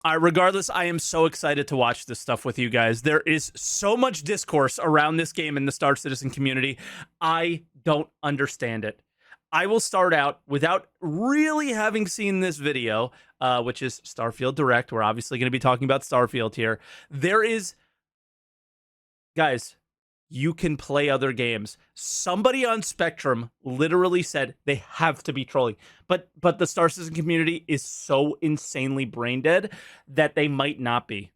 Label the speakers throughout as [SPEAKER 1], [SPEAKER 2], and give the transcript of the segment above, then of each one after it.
[SPEAKER 1] Regardless, I am so excited to watch this stuff with you guys. There is so much discourse around this game in the Star Citizen community. I don't understand it. I will start out without really having seen this video, which is Starfield Direct. We're obviously going to be talking about Starfield here. There is, guys, you can play other games. Somebody on Spectrum literally said they have to be trolling. But the Star Citizen community is so insanely brain dead that they might not be.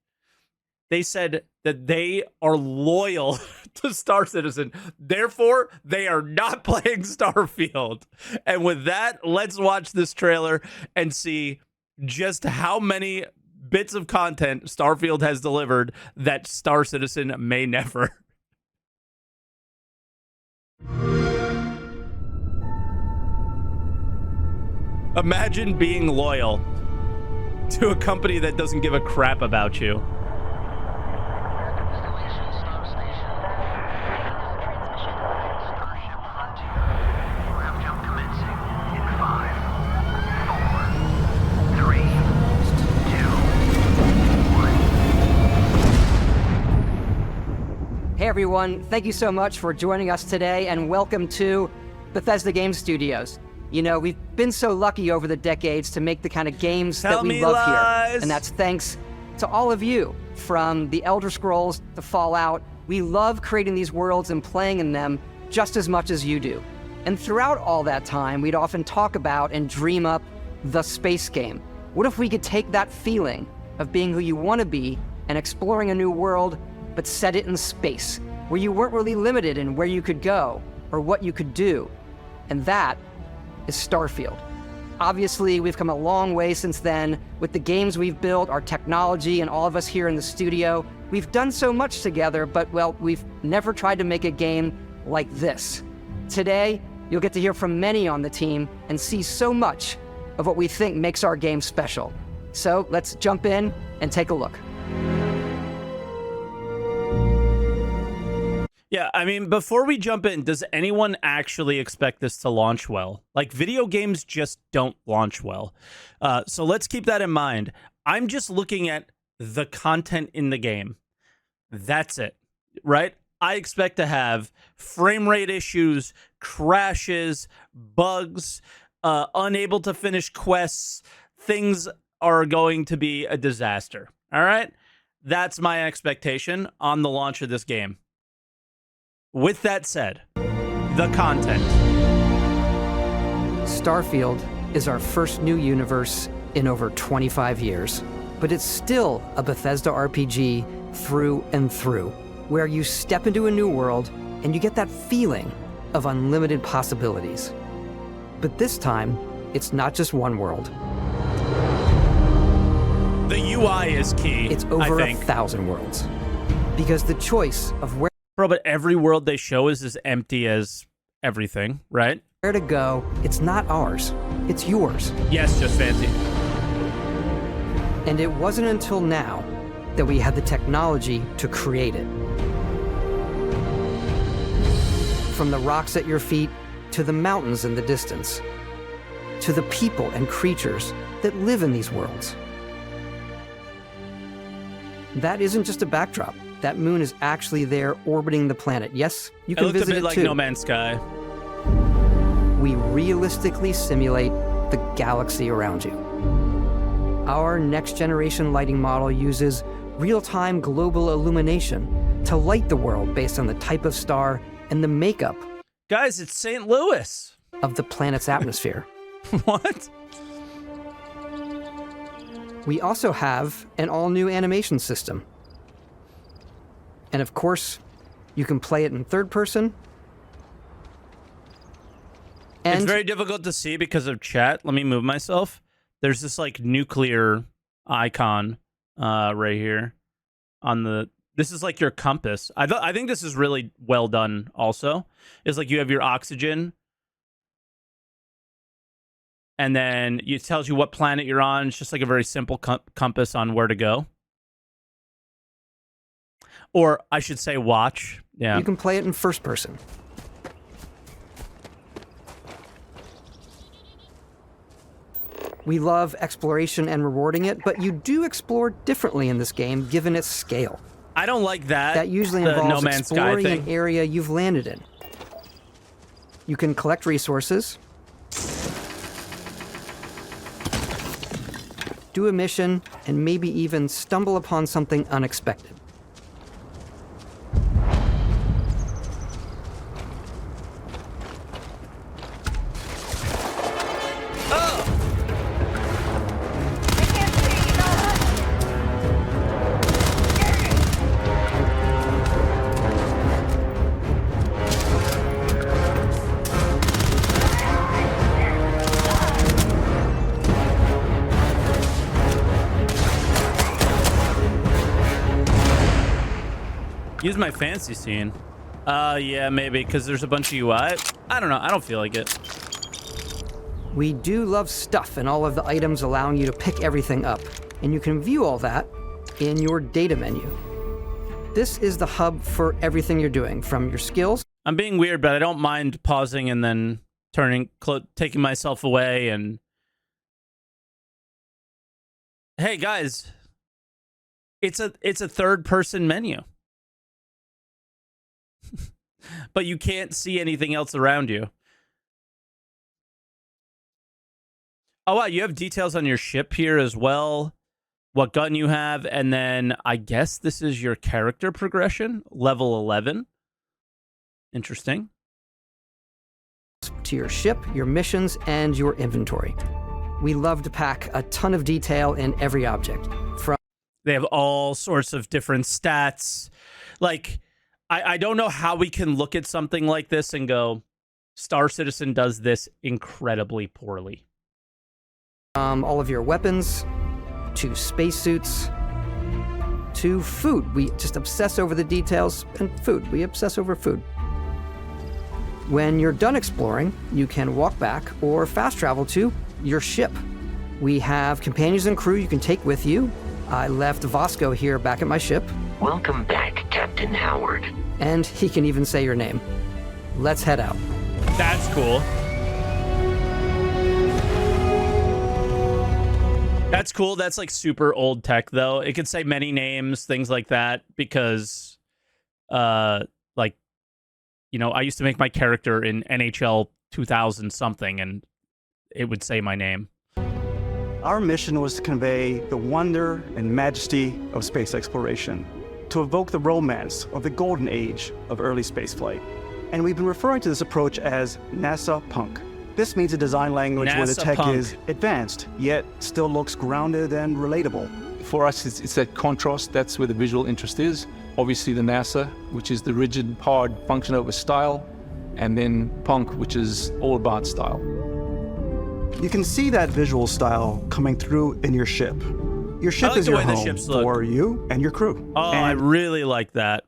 [SPEAKER 1] They said that they are loyal to Star Citizen. Therefore, they are not playing Starfield. And with that, let's watch this trailer and see just how many bits of content Starfield has delivered that Star Citizen may never. Imagine being loyal to a company that doesn't give a crap about you.
[SPEAKER 2] Hey everyone, thank you so much for joining us today and welcome to Bethesda Game Studios. You know, we've been so lucky over the decades to make the kind of games that we love here. And that's thanks to all of you, from the Elder Scrolls to Fallout. We love creating these worlds and playing in them just as much as you do. And throughout all that time, we'd often talk about and dream up the space game. What if we could take that feeling of being who you want to be and exploring a new world, but set it in space, where you weren't really limited in where you could go or what you could do? And that is Starfield. Obviously, we've come a long way since then with the games we've built, our technology, and all of us here in the studio. We've done so much together, but, well, we've never tried to make a game like this. Today, you'll get to hear from many on the team and see so much of what we think makes our game special. So let's jump in and take a look.
[SPEAKER 1] Yeah, I mean, before we jump in, does anyone actually expect this to launch well? Like, video games just don't launch well. So let's keep that in mind. I'm just looking at the content in the game. That's it, right? I expect to have frame rate issues, crashes, bugs, unable to finish quests. Things are going to be a disaster, all right? That's my expectation on the launch of this game. With that said, the content.
[SPEAKER 2] Starfield is our first new universe in over 25 years, but it's still a Bethesda RPG through and through, where you step into a new world and you get that feeling of unlimited possibilities. But this time, it's not just one world.
[SPEAKER 1] The UI is key.
[SPEAKER 2] It's over 1,000 worlds. Because the choice of where
[SPEAKER 1] Bro, but every world they show is as empty as everything, right?
[SPEAKER 2] where to go, it's not ours, it's yours.
[SPEAKER 1] Yes, just fancy.
[SPEAKER 2] And it wasn't until now that we had the technology to create it. From the rocks at your feet, to the mountains in the distance, to the people and creatures that live in these worlds. That isn't just a backdrop. That moon is actually there orbiting the planet. Yes, you can visit it too.
[SPEAKER 1] It looked a bit like No Man's Sky.
[SPEAKER 2] We realistically simulate the galaxy around you. Our next-generation lighting model uses real-time global illumination to light the world based on the type of star and the makeup.
[SPEAKER 1] Guys, it's St. Louis.
[SPEAKER 2] Of the planet's atmosphere.
[SPEAKER 1] What?
[SPEAKER 2] We also have an all-new animation system. And of course, you can play it in third person. And
[SPEAKER 1] it's very difficult to see because of chat. Let me move myself. There's this like nuclear icon right here on the. This is like your compass. I think this is really well done. Also, it's like you have your oxygen, and then it tells you what planet you're on. It's just like a very simple compass on where to go. Or I should say watch. Yeah.
[SPEAKER 2] You can play it in first person. We love exploration and rewarding it, but you do explore differently in this game given its scale.
[SPEAKER 1] I don't like that.
[SPEAKER 2] That usually involves
[SPEAKER 1] No Man's Sky
[SPEAKER 2] exploring
[SPEAKER 1] thing.
[SPEAKER 2] an area you've landed in. You can collect resources, do a mission, and maybe even stumble upon something unexpected.
[SPEAKER 1] Use my fancy scene. Yeah, maybe, because there's a bunch of UI. I don't know. I don't feel like it.
[SPEAKER 2] We do love stuff and all of the items allowing you to pick everything up. And you can view all that in your data menu. This is the hub for everything you're doing, from your skills.
[SPEAKER 1] I'm being weird, but I don't mind pausing and then taking myself away and... Hey, guys. It's a third-person menu. But you can't see anything else around you. Oh, wow, you have details on your ship here as well. What gun you have, and then I guess this is your character progression, level 11. Interesting.
[SPEAKER 2] To your ship, your missions, and your inventory. We love to pack a ton of detail in every object.
[SPEAKER 1] They have all sorts of different stats. Like... I don't know how we can look at something like this and go, Star Citizen does this incredibly poorly.
[SPEAKER 2] All of your weapons, to spacesuits, to food. We just obsess over the details, and food. We obsess over food. When you're done exploring, you can walk back or fast travel to your ship. We have companions and crew you can take with you. I left Vasco here back at my ship.
[SPEAKER 3] Welcome back, Captain Howard.
[SPEAKER 2] And he can even say your name. Let's head out.
[SPEAKER 1] That's cool. That's cool. That's like super old tech, though. It could say many names, things like that, because, like, you know, I used to make my character in NHL 2000 something, and it would say my name.
[SPEAKER 4] Our mission was to convey the wonder and majesty of space exploration, to evoke the romance of the golden age of early spaceflight. And we've been referring to this approach as NASA Punk. This means a design language where the tech is advanced, yet still looks grounded and relatable.
[SPEAKER 5] For us, it's that contrast. That's where the visual interest is. Obviously the NASA, which is the rigid, hard function over style, and then Punk, which is all about style.
[SPEAKER 4] You can see that visual style coming through in your ship. Your ship
[SPEAKER 1] like
[SPEAKER 4] is
[SPEAKER 1] the
[SPEAKER 4] your
[SPEAKER 1] way the
[SPEAKER 4] home
[SPEAKER 1] ships look.
[SPEAKER 4] for you and your crew.
[SPEAKER 1] Oh,
[SPEAKER 4] and
[SPEAKER 1] I really like that.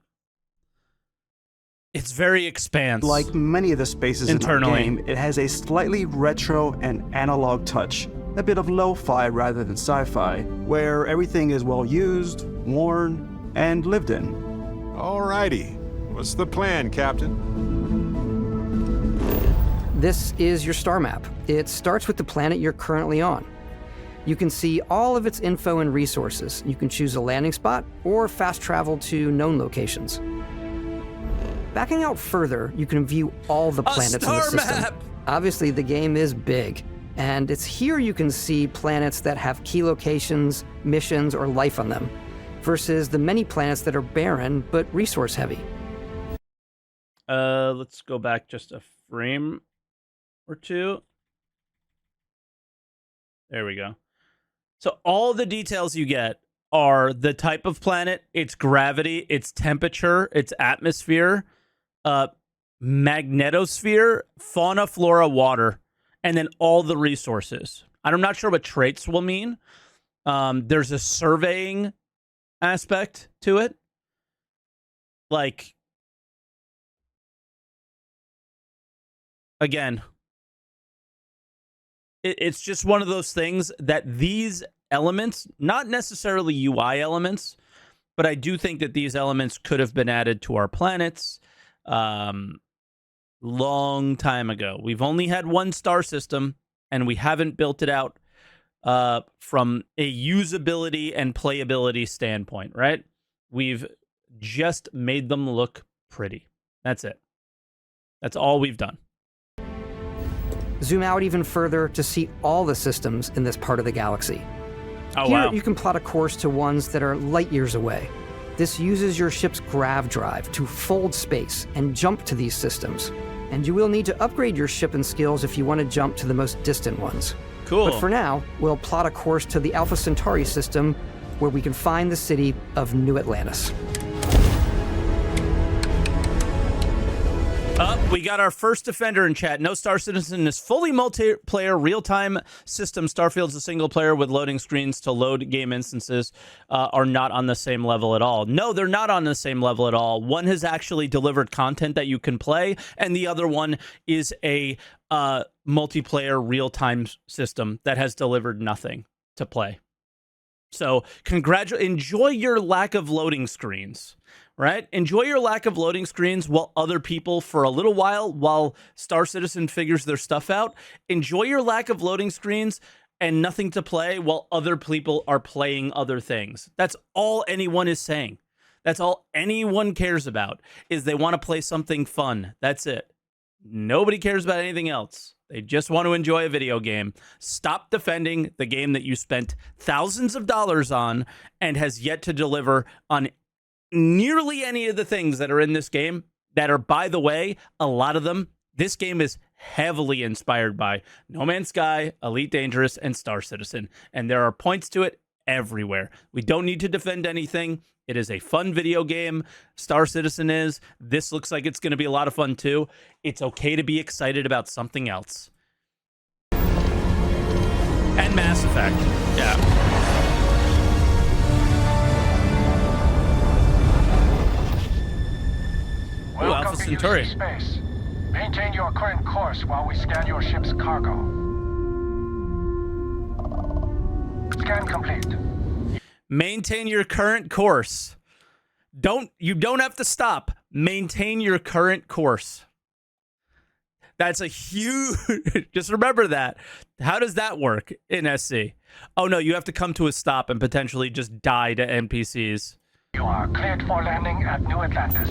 [SPEAKER 1] It's very expansive.
[SPEAKER 4] like many of the spaces
[SPEAKER 1] internally
[SPEAKER 4] in our game, it has a slightly retro and analog touch, a bit of lo-fi rather than sci-fi, where everything is well used, worn, and lived in.
[SPEAKER 6] Alrighty. What's the plan, Captain?
[SPEAKER 2] This is your star map. It starts with the planet you're currently on. You can see all of its info and resources. You can choose a landing spot or fast travel to known locations. Backing out further, you can view all the planets in the system.
[SPEAKER 1] Map.
[SPEAKER 2] Obviously, the game is big, and it's here you can see planets that have key locations, missions, or life on them, versus the many planets that are barren but resource heavy.
[SPEAKER 1] Let's go back just a frame or two. There we go. So all the details you get are the type of planet, its gravity, its temperature, its atmosphere, magnetosphere, fauna, flora, water, and then all the resources. I'm not sure what traits will mean. There's a surveying aspect to it. Like, again, it's just one of those things that these elements, not necessarily UI elements, but I do think that these elements could have been added to our planets long time ago. We've only had one star system, and we haven't built it out from a usability and playability standpoint, right? We've just made them look pretty. That's it. That's all we've done.
[SPEAKER 2] Zoom out even further to see all the systems in this part of the galaxy.
[SPEAKER 1] Oh,
[SPEAKER 2] Here,
[SPEAKER 1] wow.
[SPEAKER 2] you can plot a course to ones that are light years away. This uses your ship's grav drive to fold space and jump to these systems. And you will need to upgrade your ship and skills if you want to jump to the most distant ones.
[SPEAKER 1] Cool.
[SPEAKER 2] But for now, we'll plot a course to the Alpha Centauri system where we can find the city of New Atlantis.
[SPEAKER 1] We got our first defender in chat. No Star Citizen is fully multiplayer, real-time system. Starfield's a single player with loading screens to load game instances are not on the same level at all. No, they're not on the same level at all. One has actually delivered content that you can play, and the other one is a multiplayer real-time system that has delivered nothing to play. So enjoy your lack of loading screens. Right? Enjoy your lack of loading screens while other people, for a little while Star Citizen figures their stuff out, enjoy your lack of loading screens and nothing to play while other people are playing other things. That's all anyone is saying. That's all anyone cares about, is they want to play something fun. That's it. Nobody cares about anything else. They just want to enjoy a video game. Stop defending the game that you spent thousands of dollars on and has yet to deliver on nearly any of the things that are in this game that are, by the way, a lot of them, this game is heavily inspired by No Man's Sky, Elite Dangerous, and Star Citizen. And there are points to it everywhere. We don't need to defend anything. It is a fun video game. Star Citizen is. This looks like it's going to be a lot of fun too. It's okay to be excited about something else. And Mass Effect. Yeah. Ooh, Alpha Centauri.
[SPEAKER 7] Space. Maintain your current course while we scan your ship's cargo. Scan complete.
[SPEAKER 1] Maintain your current course. You don't have to stop. Maintain your current course. That's a huge, just remember that. How does that work in SC? Oh no, you have to come to a stop and potentially just die to NPCs.
[SPEAKER 7] You are cleared for landing at New Atlantis.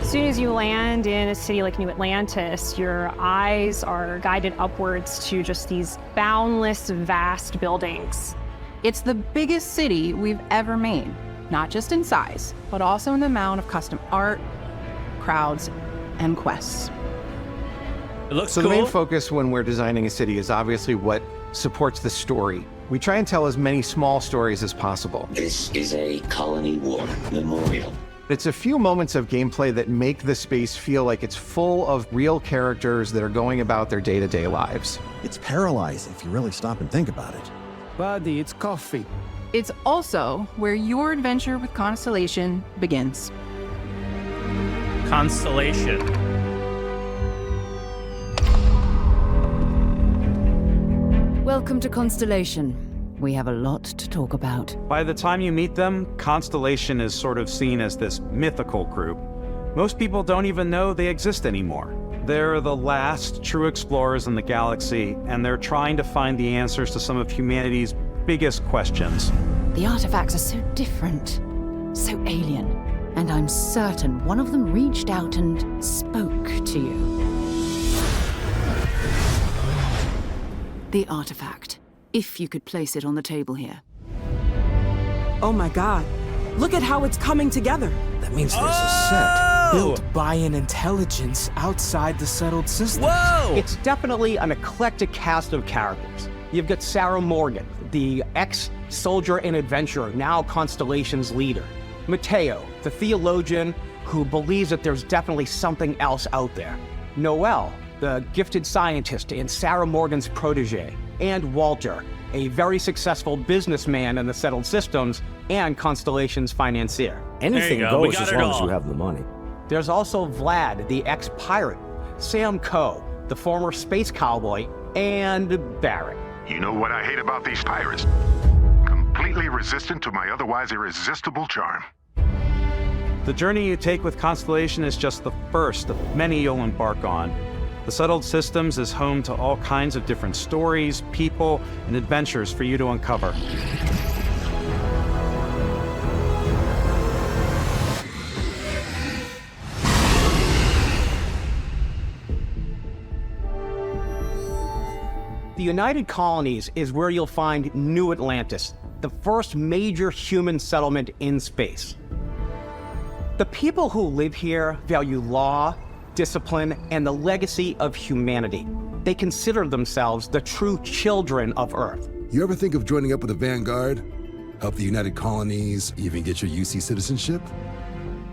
[SPEAKER 8] As soon as you land in a city like New Atlantis, your eyes are guided upwards to just these boundless, vast buildings.
[SPEAKER 9] It's the biggest city we've ever made, not just in size, but also in the amount of custom art, crowds, and quests.
[SPEAKER 1] It looks
[SPEAKER 10] so
[SPEAKER 1] cool.
[SPEAKER 10] The main focus when we're designing a city is obviously what supports the story. We try and tell as many small stories as possible.
[SPEAKER 3] This is a Colony War memorial.
[SPEAKER 10] It's a few moments of gameplay that make the space feel like it's full of real characters that are going about their day-to-day lives.
[SPEAKER 11] It's paralyzing if you really stop and think about it.
[SPEAKER 12] Buddy, it's coffee.
[SPEAKER 9] It's also where your adventure with Constellation begins.
[SPEAKER 1] Constellation.
[SPEAKER 13] Welcome to Constellation. We have a lot to talk about.
[SPEAKER 4] By the time you meet them, Constellation is sort of seen as this mythical group. Most people don't even know they exist anymore. They're the last true explorers in the galaxy, and they're trying to find the answers to some of humanity's biggest questions.
[SPEAKER 13] The artifacts are so different, so alien, and I'm certain one of them reached out and spoke to you. The artifact. If you could place it on the table here.
[SPEAKER 12] Oh my god. Look at how it's coming together. That means there's a set built by an intelligence outside the settled system.
[SPEAKER 1] Whoa!
[SPEAKER 14] It's definitely an eclectic cast of characters. You've got Sarah Morgan, the ex-soldier and adventurer, now Constellation's leader. Mateo, the theologian who believes that there's definitely something else out there. Noel, the gifted scientist and Sarah Morgan's protege. And Walter, a very successful businessman in the settled systems and Constellation's financier.
[SPEAKER 11] Anything goes as long as you have the money.
[SPEAKER 14] There's also Vlad, the ex-pirate, Sam Coe, the former space cowboy, and Barrett.
[SPEAKER 15] You know what I hate about these pirates? Complete
[SPEAKER 6] completely resistant to my otherwise irresistible charm.
[SPEAKER 4] The journey you take with Constellation is just the first of many you'll embark on. The Settled Systems is home to all kinds of different stories, people, and adventures for you to uncover.
[SPEAKER 14] The United Colonies is where you'll find New Atlantis, the first major human settlement in space. The people who live here value law, discipline, and the legacy of humanity. They consider themselves the true children of Earth.
[SPEAKER 15] You ever think of joining up with the Vanguard? Help the United Colonies, even get your UC citizenship?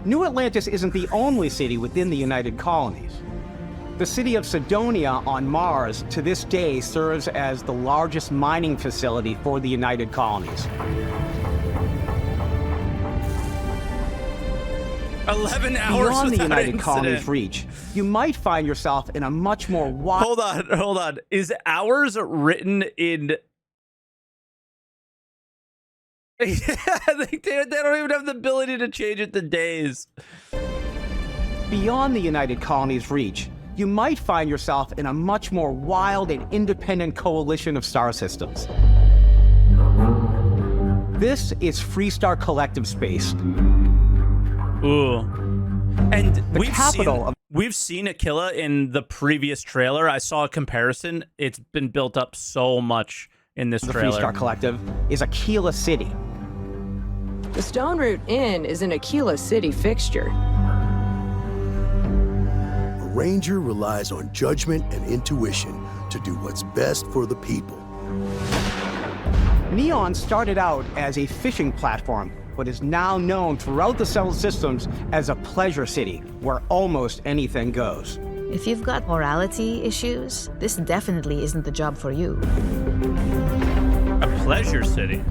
[SPEAKER 14] New Atlantis isn't the only city within the United Colonies. The city of Sidonia on Mars to this day serves as the largest mining facility for the United Colonies.
[SPEAKER 1] 11 hours
[SPEAKER 14] Beyond the
[SPEAKER 1] without
[SPEAKER 14] United
[SPEAKER 1] incident.
[SPEAKER 14] Colonies reach, you might find yourself in a much more wide...
[SPEAKER 1] Hold on. Is hours written in... they don't even have the ability to change it to days.
[SPEAKER 14] Beyond the United Colonies reach, you might find yourself in a much more wild and independent coalition of star systems. This is Freestar Collective Space.
[SPEAKER 1] Ooh. And
[SPEAKER 14] the
[SPEAKER 1] we've seen Aquila in the previous trailer. I saw a comparison. It's been built up so much in this trailer.
[SPEAKER 14] The Freestar Collective is Aquila City.
[SPEAKER 16] The Stone Root Inn is an Aquila City fixture.
[SPEAKER 11] A ranger relies on judgment and intuition to do what's best for the people.
[SPEAKER 14] Neon started out as a fishing platform, but is now known throughout the Settled Systems as a pleasure city, where almost anything goes.
[SPEAKER 17] If you've got morality issues, this definitely isn't the job for you.
[SPEAKER 1] A pleasure city.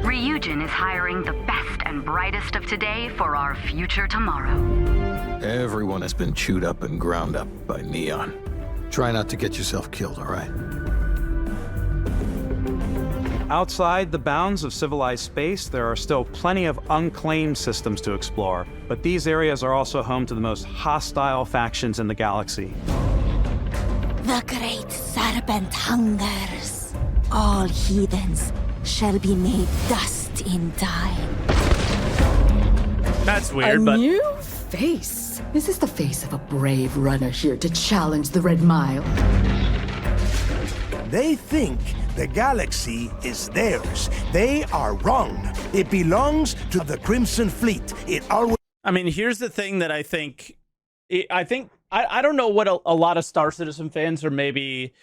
[SPEAKER 18] Ryujin is hiring the best and brightest of today for our future tomorrow.
[SPEAKER 19] Everyone has been chewed up and ground up by Neon. Try not to get yourself killed, all right?
[SPEAKER 4] Outside the bounds of civilized space, there are still plenty of unclaimed systems to explore, but these areas are also home to the most hostile factions in the galaxy.
[SPEAKER 20] The great serpent hungers. All heathens shall be made dust in time.
[SPEAKER 1] That's weird,
[SPEAKER 13] but... A new face? Is this the face of a brave runner here to challenge the Red Mile?
[SPEAKER 21] They think the galaxy is theirs. They are wrong. It belongs to the Crimson Fleet. It always...
[SPEAKER 1] I mean, here's the thing that I think... I don't know what a lot of Star Citizen fans are maybe...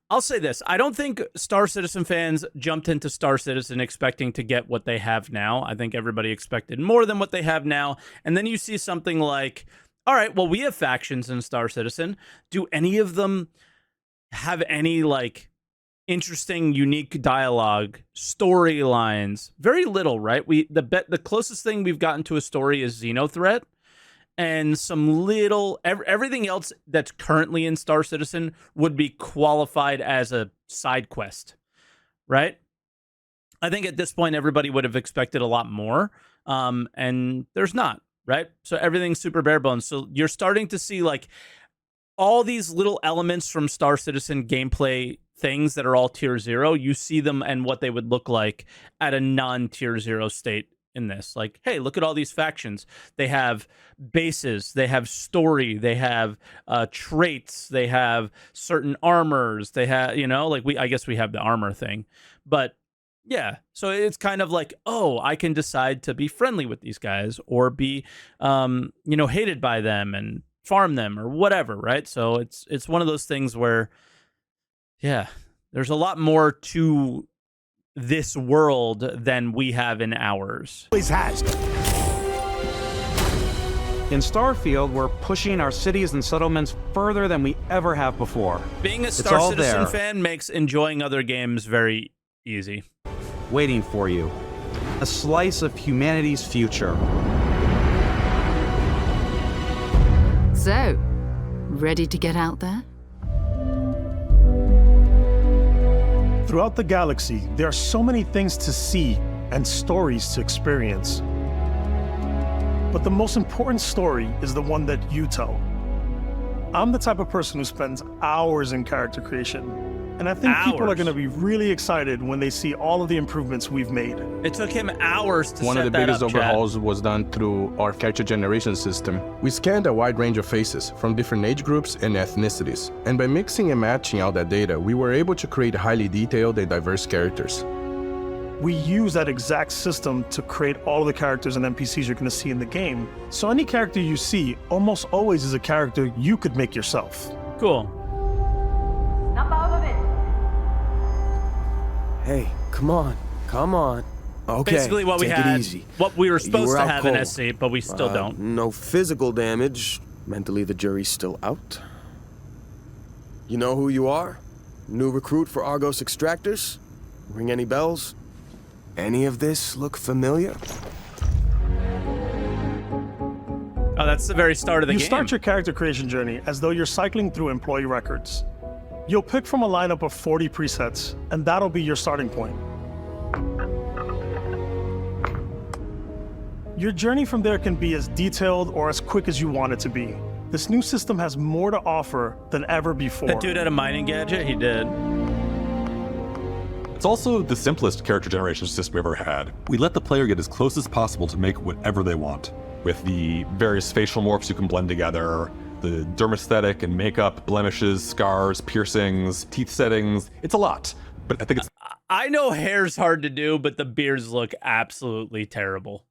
[SPEAKER 1] I'll say this. I don't think Star Citizen fans jumped into Star Citizen expecting to get what they have now. I think everybody expected more than what they have now. And then you see something like, all right, well, we have factions in Star Citizen. Do any of them have any, like, interesting, unique dialogue, storylines? Very little, right? The closest thing we've gotten to a story is Xenothreat. And some little... everything else that's currently in Star Citizen would be qualified as a side quest, right? I think at this point, everybody would have expected a lot more, and there's not, right? So everything's super bare bones. So you're starting to see, like, all these little elements from Star Citizen gameplay things that are all Tier 0. You see them and what they would look like at a non-Tier 0 state in this. Like, hey, look at all these factions. They have bases, they have story, they have traits, they have certain armors, they have, you know, like I guess we have the armor thing. But yeah, so it's kind of like, oh, I can decide to be friendly with these guys or be hated by them and farm them or whatever, right? So it's one of those things where, yeah, there's a lot more to this world than we have in ours.
[SPEAKER 21] Always has.
[SPEAKER 4] In Starfield, we're pushing our cities and settlements further than we ever have before.
[SPEAKER 1] Being a Star Citizen fan makes enjoying other games very easy.
[SPEAKER 4] Waiting for you. A slice of humanity's future.
[SPEAKER 13] So, ready to get out there?
[SPEAKER 5] Throughout the galaxy, there are so many things to see and stories to experience. But the most important story is the one that you tell. I'm the type of person who spends hours in character creation, and I think people are going to be really excited when they see all of the improvements we've made.
[SPEAKER 1] It took him hours to
[SPEAKER 22] One
[SPEAKER 1] set
[SPEAKER 22] of the
[SPEAKER 1] that
[SPEAKER 22] biggest
[SPEAKER 1] up, Chad.
[SPEAKER 22] overhauls was done through our character generation system. We scanned a wide range of faces from different age groups and ethnicities, and by mixing and matching all that data, we were able to create highly detailed and diverse characters.
[SPEAKER 5] We use that exact system to create all of the characters and NPCs you're going to see in the game. So any character you see almost always is a character you could make yourself.
[SPEAKER 1] Cool.
[SPEAKER 12] Hey, come on. Okay,
[SPEAKER 1] Basically what we
[SPEAKER 12] take
[SPEAKER 1] had,
[SPEAKER 12] it easy.
[SPEAKER 1] what we were supposed
[SPEAKER 12] You were
[SPEAKER 1] to
[SPEAKER 12] out
[SPEAKER 1] have in
[SPEAKER 12] cold.
[SPEAKER 1] SC, but we still don't.
[SPEAKER 12] No physical damage. Mentally, the jury's still out. You know who you are? New recruit for Argos Extractors? Ring any bells? Any of this look familiar?
[SPEAKER 1] Oh, that's the very start of the
[SPEAKER 5] You
[SPEAKER 1] game.
[SPEAKER 5] start your character creation journey as though you're cycling through employee records. You'll pick from a lineup of 40 presets, and that'll be your starting point. Your journey from there can be as detailed or as quick as you want it to be. This new system has more to offer than ever before.
[SPEAKER 1] That dude had a mining gadget? He did.
[SPEAKER 23] It's also the simplest character generation system we ever had. We let the player get as close as possible to make whatever they want. With the various facial morphs you can blend together, the dermesthetic and makeup, blemishes, scars, piercings, teeth settings. It's a lot, but I think it's...
[SPEAKER 1] I know hair's hard to do, but the beards look absolutely terrible.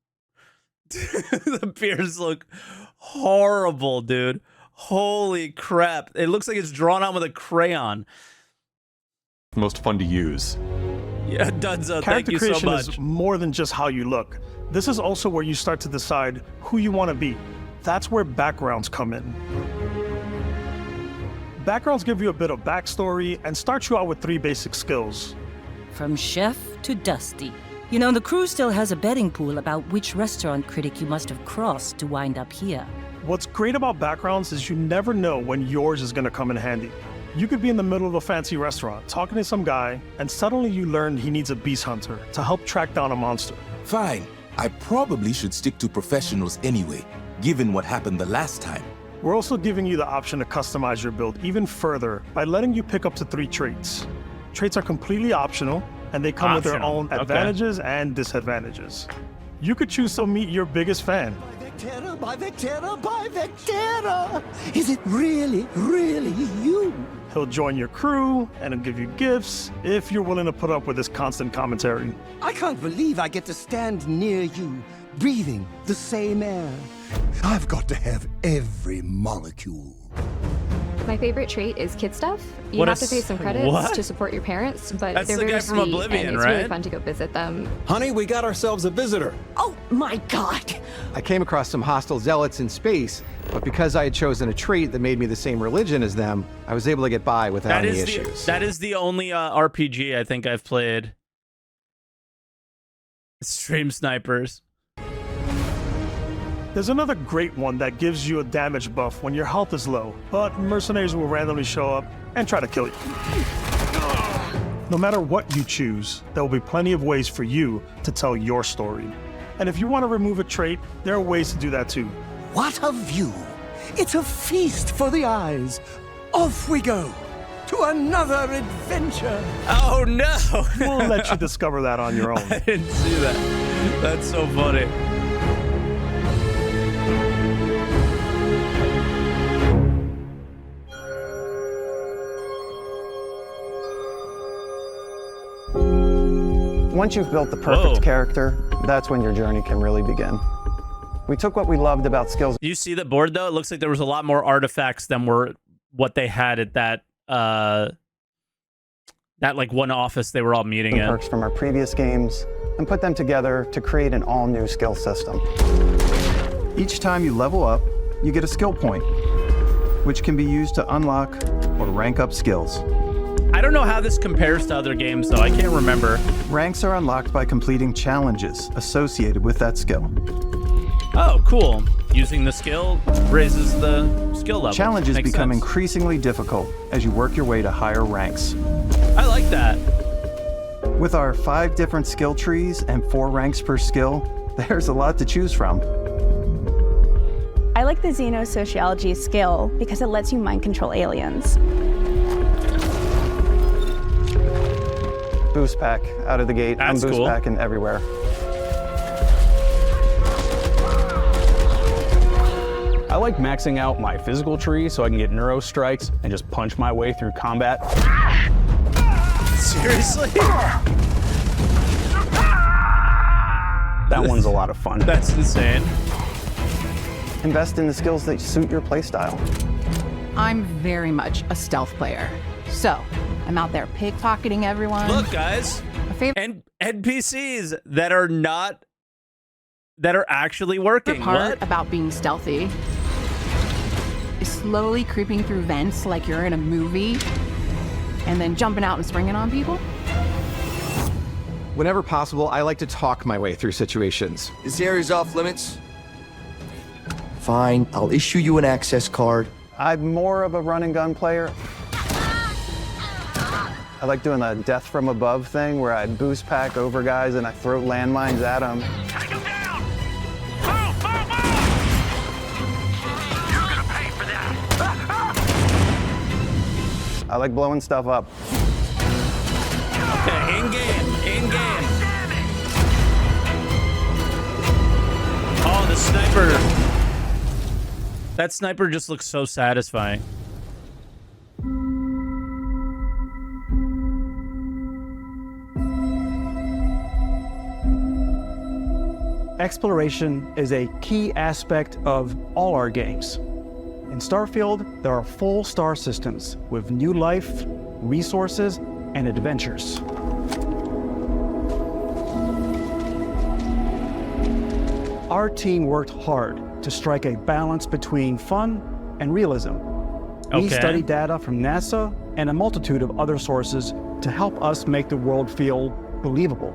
[SPEAKER 1] The beards look horrible, dude. Holy crap. It looks like it's drawn on with a crayon.
[SPEAKER 23] most fun to use.
[SPEAKER 1] Yeah, Dunzo, thank you so
[SPEAKER 5] Character creation
[SPEAKER 1] much.
[SPEAKER 5] is more than just how you look. This is also where you start to decide who you want to be. That's where backgrounds come in. Backgrounds give you a bit of backstory and start you out with 3 basic skills.
[SPEAKER 24] From chef to Dusty. You know, the crew still has a betting pool about which restaurant critic you must have crossed to wind up here.
[SPEAKER 5] What's great about backgrounds is you never know when yours is going to come in handy. You could be in the middle of a fancy restaurant talking to some guy, and suddenly you learn he needs a beast hunter to help track down a monster.
[SPEAKER 25] Fine. I probably should stick to professionals anyway, given what happened the last time.
[SPEAKER 5] We're also giving you the option to customize your build even further by letting you pick up to 3 traits. Traits are completely optional, and they come with their own advantages and disadvantages. You could choose to meet your biggest fan.
[SPEAKER 11] By Vectera! Is it really, really you?
[SPEAKER 5] He'll join your crew, and he'll give you gifts if you're willing to put up with his constant commentary.
[SPEAKER 11] I can't believe I get to stand near you, breathing the same air. I've got to have every molecule.
[SPEAKER 26] My favorite trait is kid stuff. You
[SPEAKER 11] What
[SPEAKER 26] have
[SPEAKER 11] a
[SPEAKER 26] to pay some credits
[SPEAKER 11] what?
[SPEAKER 26] to support your parents, but
[SPEAKER 11] That's
[SPEAKER 26] they're
[SPEAKER 11] the
[SPEAKER 26] very
[SPEAKER 11] guy from
[SPEAKER 26] sweet,
[SPEAKER 11] Oblivion,
[SPEAKER 26] and it's really
[SPEAKER 11] right?
[SPEAKER 26] fun to go visit them.
[SPEAKER 10] Honey, we got ourselves a visitor.
[SPEAKER 11] Oh my god!
[SPEAKER 10] I came across some hostile zealots in space, but because I had chosen a trait that made me the same religion as them, I was able to get by without any issues.
[SPEAKER 1] That is the only RPG I think I've played. Stream Snipers.
[SPEAKER 5] There's another great one that gives you a damage buff when your health is low, but mercenaries will randomly show up and try to kill you. No matter what you choose, there will be plenty of ways for you to tell your story. And if you want to remove a trait, there are ways to do that too.
[SPEAKER 11] What a view! It's a feast for the eyes. Off we go to another adventure.
[SPEAKER 1] Oh no!
[SPEAKER 5] We'll let you discover that on your own.
[SPEAKER 1] I didn't see that. That's so funny.
[SPEAKER 4] Once you've built the perfect character, that's when your journey can really begin. We took what we loved about skills.
[SPEAKER 1] Do you see the board though? It looks like there was a lot more artifacts than were what they had at that like one office they were all meeting in.
[SPEAKER 4] Perks from our previous games and put them together to create an all-new skill system. Each time you level up, you get a skill point, which can be used to unlock or rank up skills.
[SPEAKER 1] I don't know how this compares to other games though. I can't remember.
[SPEAKER 4] Ranks are unlocked by completing challenges associated with that skill.
[SPEAKER 1] Oh, cool. Using the skill raises the skill level.
[SPEAKER 4] Challenges
[SPEAKER 1] Makes
[SPEAKER 4] become
[SPEAKER 1] sense.
[SPEAKER 4] increasingly difficult as you work your way to higher ranks.
[SPEAKER 1] I like that.
[SPEAKER 4] With our 5 different skill trees and 4 ranks per skill, there's a lot to choose from.
[SPEAKER 2] I like the xenosociology skill because it lets you mind control aliens.
[SPEAKER 4] Boost pack out of the gate.
[SPEAKER 1] That's
[SPEAKER 4] I'm boost
[SPEAKER 1] cool.
[SPEAKER 4] packing everywhere.
[SPEAKER 3] I like maxing out my physical tree so I can get neuro strikes and just punch my way through combat.
[SPEAKER 1] Seriously?
[SPEAKER 3] That one's a lot of fun.
[SPEAKER 1] That's insane.
[SPEAKER 4] Invest in the skills that suit your playstyle.
[SPEAKER 13] I'm very much a stealth player. So, I'm out there pickpocketing everyone.
[SPEAKER 1] Look, guys, and NPCs that are actually working.
[SPEAKER 13] The part
[SPEAKER 1] What?
[SPEAKER 13] about being stealthy is slowly creeping through vents like you're in a movie and then jumping out and springing on people.
[SPEAKER 10] Whenever possible, I like to talk my way through situations.
[SPEAKER 11] This area's off limits. Fine, I'll issue you an access card.
[SPEAKER 4] I'm more of a run and gun player. I like doing the death from above thing where I boost pack over guys and I throw landmines at them. I like blowing stuff up.
[SPEAKER 1] Okay, in game. Oh, the sniper. That sniper just looks so satisfying.
[SPEAKER 4] Exploration is a key aspect of all our games. In Starfield, there are full star systems with new life, resources, and adventures. Our team worked hard to strike a balance between fun and realism. We studied data from NASA and a multitude of other sources to help us make the world feel believable.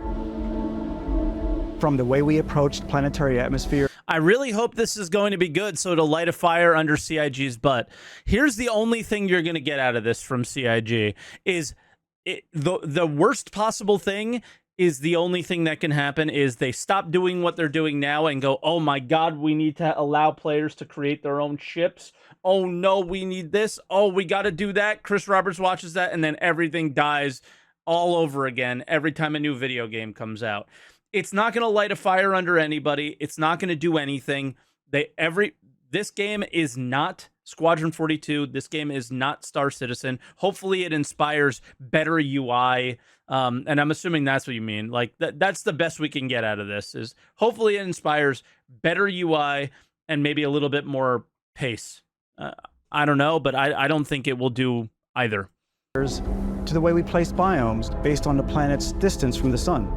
[SPEAKER 4] From the way we approached planetary atmosphere.
[SPEAKER 1] I really hope this is going to be good so it'll light a fire under CIG's butt. Here's the only thing you're going to get out of this from CIG is the worst possible thing is the only thing that can happen is they stop doing what they're doing now and go, oh my God, we need to allow players to create their own ships. Oh no, we need this. Oh, we got to do that. Chris Roberts watches that and then everything dies all over again every time a new video game comes out. It's not going to light a fire under anybody. It's not going to do anything. This game is not Squadron 42. This game is not Star Citizen. Hopefully it inspires better UI. And I'm assuming that's what you mean. Like that's the best we can get out of this is hopefully it inspires better UI and maybe a little bit more pace. I don't know, but I don't think it will do either.
[SPEAKER 4] To the way we placed biomes based on the planet's distance from the sun.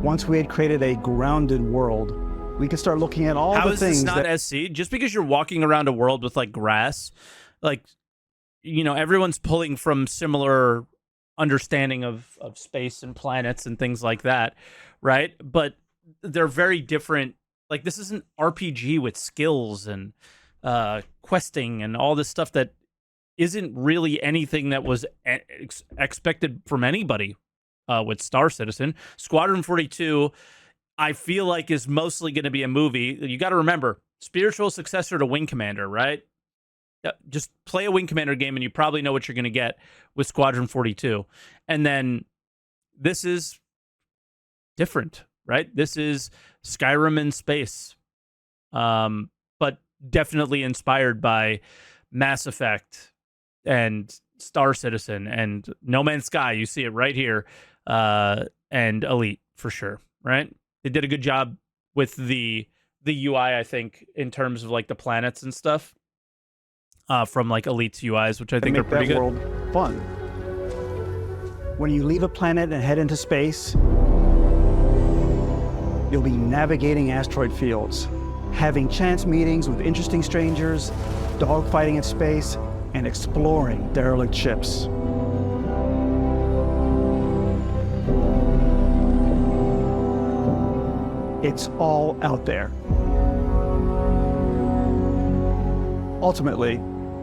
[SPEAKER 4] Once we had created a grounded world, we could start looking at all
[SPEAKER 1] How
[SPEAKER 4] the
[SPEAKER 1] is
[SPEAKER 4] things
[SPEAKER 1] this not SC? Just because you're walking around a world with like grass, like, you know, everyone's pulling from similar understanding of space and planets and things like that, right? But they're very different. Like this is an RPG with skills and questing and all this stuff that isn't really anything that was expected from anybody. With Star Citizen. Squadron 42, I feel like is mostly going to be a movie. You got to remember, spiritual successor to Wing Commander, right? Just play a Wing Commander game and you probably know what you're going to get with Squadron 42. And then this is different, right? This is Skyrim in space, but definitely inspired by Mass Effect and Star Citizen and No Man's Sky. You see it right here. And Elite for sure, right? They did a good job with the UI, I think, in terms of like the planets and stuff from like Elite's UIs, which I think are pretty good.
[SPEAKER 4] Make that world fun. When you leave a planet and head into space, you'll be navigating asteroid fields, having chance meetings with interesting strangers, dogfighting in space, and exploring derelict ships. It's all out there. Ultimately,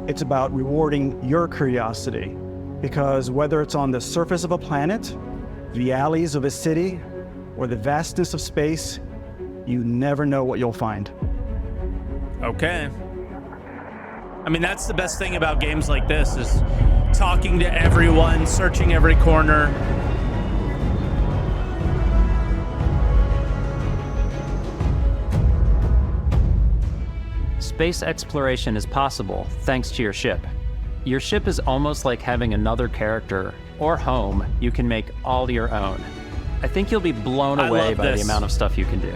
[SPEAKER 4] it's about rewarding your curiosity, because whether it's on the surface of a planet the alleys of a city, or the vastness of space, you never know what you'll find.
[SPEAKER 1] Okay. I mean, that's the best thing about games like this, is talking to everyone, searching every corner.
[SPEAKER 6] Space exploration is possible thanks to your ship. Your ship is almost like having another character or home you can make all your own. I think you'll be blown away by the amount of stuff you can do.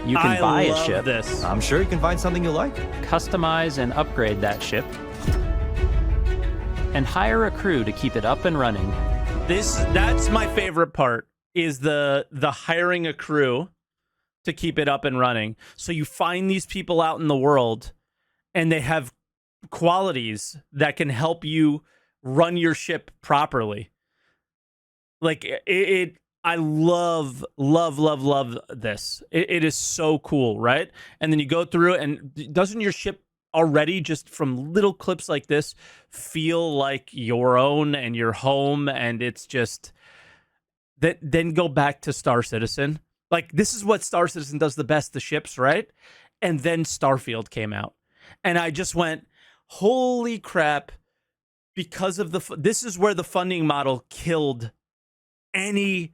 [SPEAKER 6] You can buy a ship.
[SPEAKER 7] I'm sure you can find something you like.
[SPEAKER 6] Customize and upgrade that ship. And hire a crew to keep it up and running.
[SPEAKER 1] That's my favorite part, is the hiring a crew to keep it up and running. So you find these people out in the world and they have qualities that can help you run your ship properly. Like I love this. It is so cool, right? And then you go through it, and doesn't your ship already, just from little clips like this, feel like your own and your home? And it's just that. Then go back to Star Citizen. Like, this is what Star Citizen does the best, the ships, right? And then Starfield came out, and I just went, holy crap! Because of this is where the funding model killed any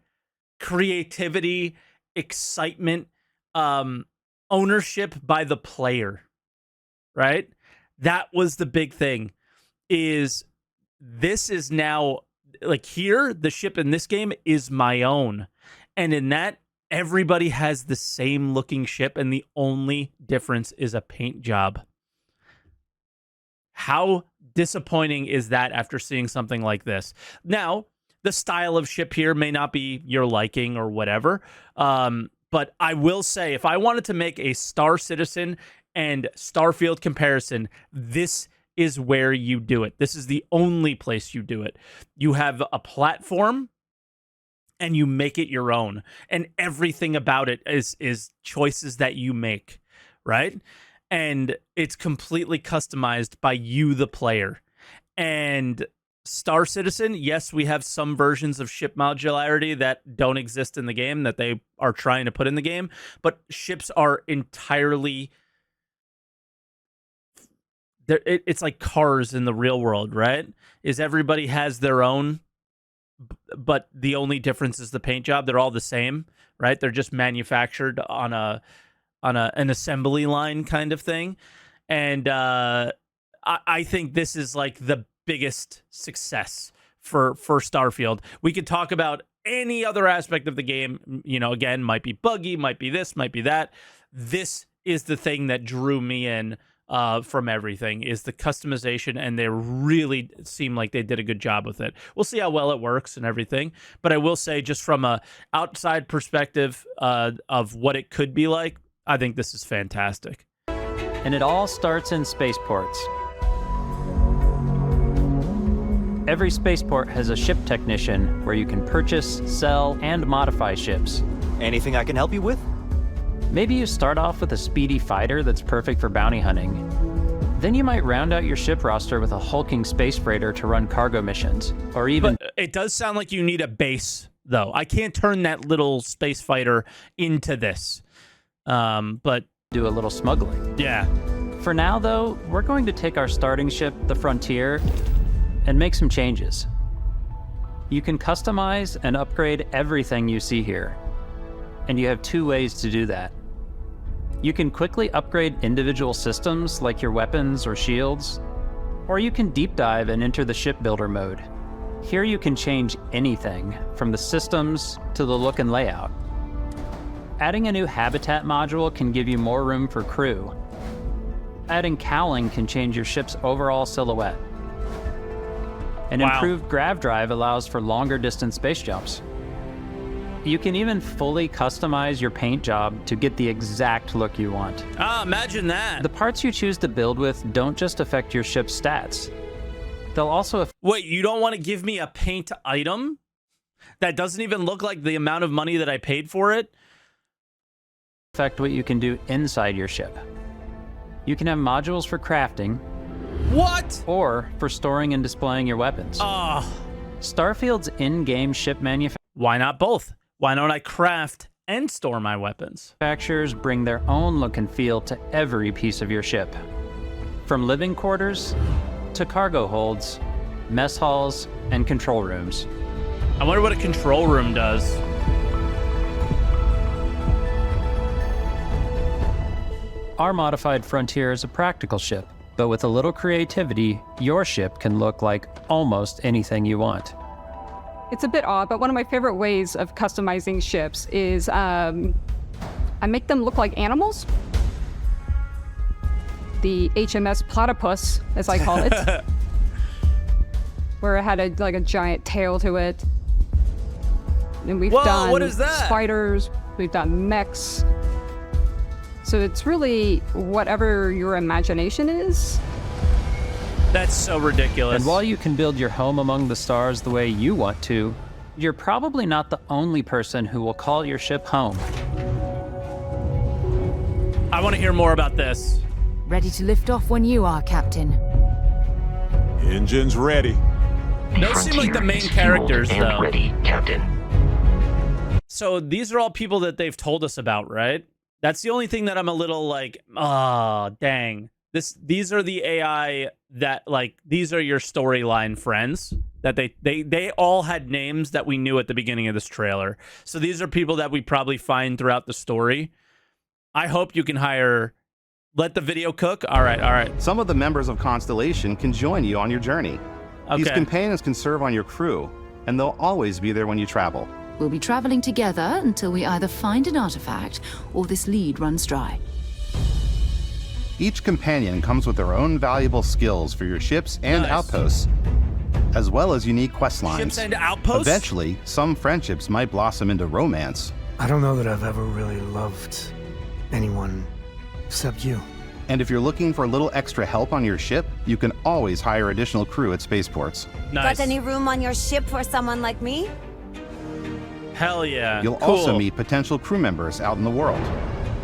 [SPEAKER 1] creativity, excitement, ownership by the player, right? That was the big thing. This is now, like, here, the ship in this game is my own. And in that, everybody has the same looking ship, and the only difference is a paint job. How disappointing is that after seeing something like this? Now, the style of ship here may not be your liking or whatever, but I will say, if I wanted to make a Star Citizen and Starfield comparison, this is where you do it. This is the only place you do it. You have a platform, and you make it your own, and everything about it is choices that you make, right? And it's completely customized by you, the player. And Star Citizen, yes, we have some versions of ship modularity that don't exist in the game that they are trying to put in the game, but ships are entirely... It's like cars in the real world, right? Is everybody has their own, but the only difference is the paint job. They're all the same, right? They're just manufactured on an assembly line kind of thing. And I think this is like the biggest success for Starfield. We could talk about any other aspect of the game, you know, again, might be buggy, might be this, might be that. This is the thing that drew me in from everything, is the customization, and they really seem like they did a good job with it. We'll see how well it works and everything, but I will say, just from a outside perspective of what it could be like, I think this is fantastic.
[SPEAKER 6] And it all starts in spaceports. Every spaceport has a ship technician where you can purchase, sell, and modify ships.
[SPEAKER 7] Anything I can help you with?
[SPEAKER 6] Maybe you start off with a speedy fighter that's perfect for bounty hunting. Then you might round out your ship roster with a hulking space freighter to run cargo missions, or even...
[SPEAKER 1] But it does sound like you need a base, though. I can't turn that little space fighter into this. But...
[SPEAKER 6] do a little smuggling.
[SPEAKER 1] Yeah.
[SPEAKER 6] For now, though, we're going to take our starting ship, the Frontier, and make some changes. You can customize and upgrade everything you see here, and you have two ways to do that. You can quickly upgrade individual systems like your weapons or shields, or you can deep dive and enter the shipbuilder mode. Here you can change anything, from the systems to the look and layout. Adding a new habitat module can give you more room for crew. Adding cowling can change your ship's overall silhouette. An improved grav drive allows for longer distance space jumps. You can even fully customize your paint job to get the exact look you want.
[SPEAKER 1] Ah, imagine that.
[SPEAKER 6] The parts you choose to build with don't just affect your ship's stats. They'll also...
[SPEAKER 1] Wait, you don't want to give me a paint item that doesn't even look like the amount of money that I paid for it?
[SPEAKER 6] Affect what you can do inside your ship. You can have modules for crafting.
[SPEAKER 1] What?
[SPEAKER 6] Or for storing and displaying your weapons.
[SPEAKER 1] Oh.
[SPEAKER 6] Starfield's in-game ship
[SPEAKER 1] Why not both? Why don't I craft and store my weapons?
[SPEAKER 6] manufacturers bring their own look and feel to every piece of your ship. From living quarters to cargo holds, mess halls, and control rooms.
[SPEAKER 1] I wonder what a control room does.
[SPEAKER 6] Our modified Frontier is a practical ship, but with a little creativity, your ship can look like almost anything you want.
[SPEAKER 8] It's a bit odd, but one of my favorite ways of customizing ships is I make them look like animals. The HMS Platypus, as I call it, where it had a giant tail to it. And we've done
[SPEAKER 1] what is that?
[SPEAKER 8] spiders, we've done mechs. So it's really whatever your imagination is.
[SPEAKER 1] That's so ridiculous.
[SPEAKER 6] And while you can build your home among the stars the way you want to, you're probably not the only person who will call your ship home.
[SPEAKER 1] I want to hear more about this.
[SPEAKER 13] Ready to lift off when you are, Captain.
[SPEAKER 9] Engines ready.
[SPEAKER 1] Those seem like the main characters, though.
[SPEAKER 9] Ready, Captain.
[SPEAKER 1] So these are all people that they've told us about, right? That's the only thing that I'm a little like, oh, dang. These are the AI that, like, these are your storyline friends that they all had names that we knew at the beginning of this trailer. So these are people that we probably find throughout the story. I hope you can hire. Let the video cook. All right.
[SPEAKER 14] Some of the members of Constellation can join you on your journey. These companions can serve on your crew, and they'll always be there when you travel.
[SPEAKER 13] We'll be traveling together until we either find an artifact or this lead runs dry.
[SPEAKER 14] Each companion comes with their own valuable skills for your ships and outposts, as well as unique quest lines.
[SPEAKER 1] Ships and outposts?
[SPEAKER 14] Eventually, some friendships might blossom into romance.
[SPEAKER 15] I don't know that I've ever really loved anyone except you.
[SPEAKER 14] And if you're looking for a little extra help on your ship, you can always hire additional crew at spaceports.
[SPEAKER 20] Got any room on your ship for someone like me?
[SPEAKER 1] Hell yeah.
[SPEAKER 14] You'll also meet potential crew members out in the world.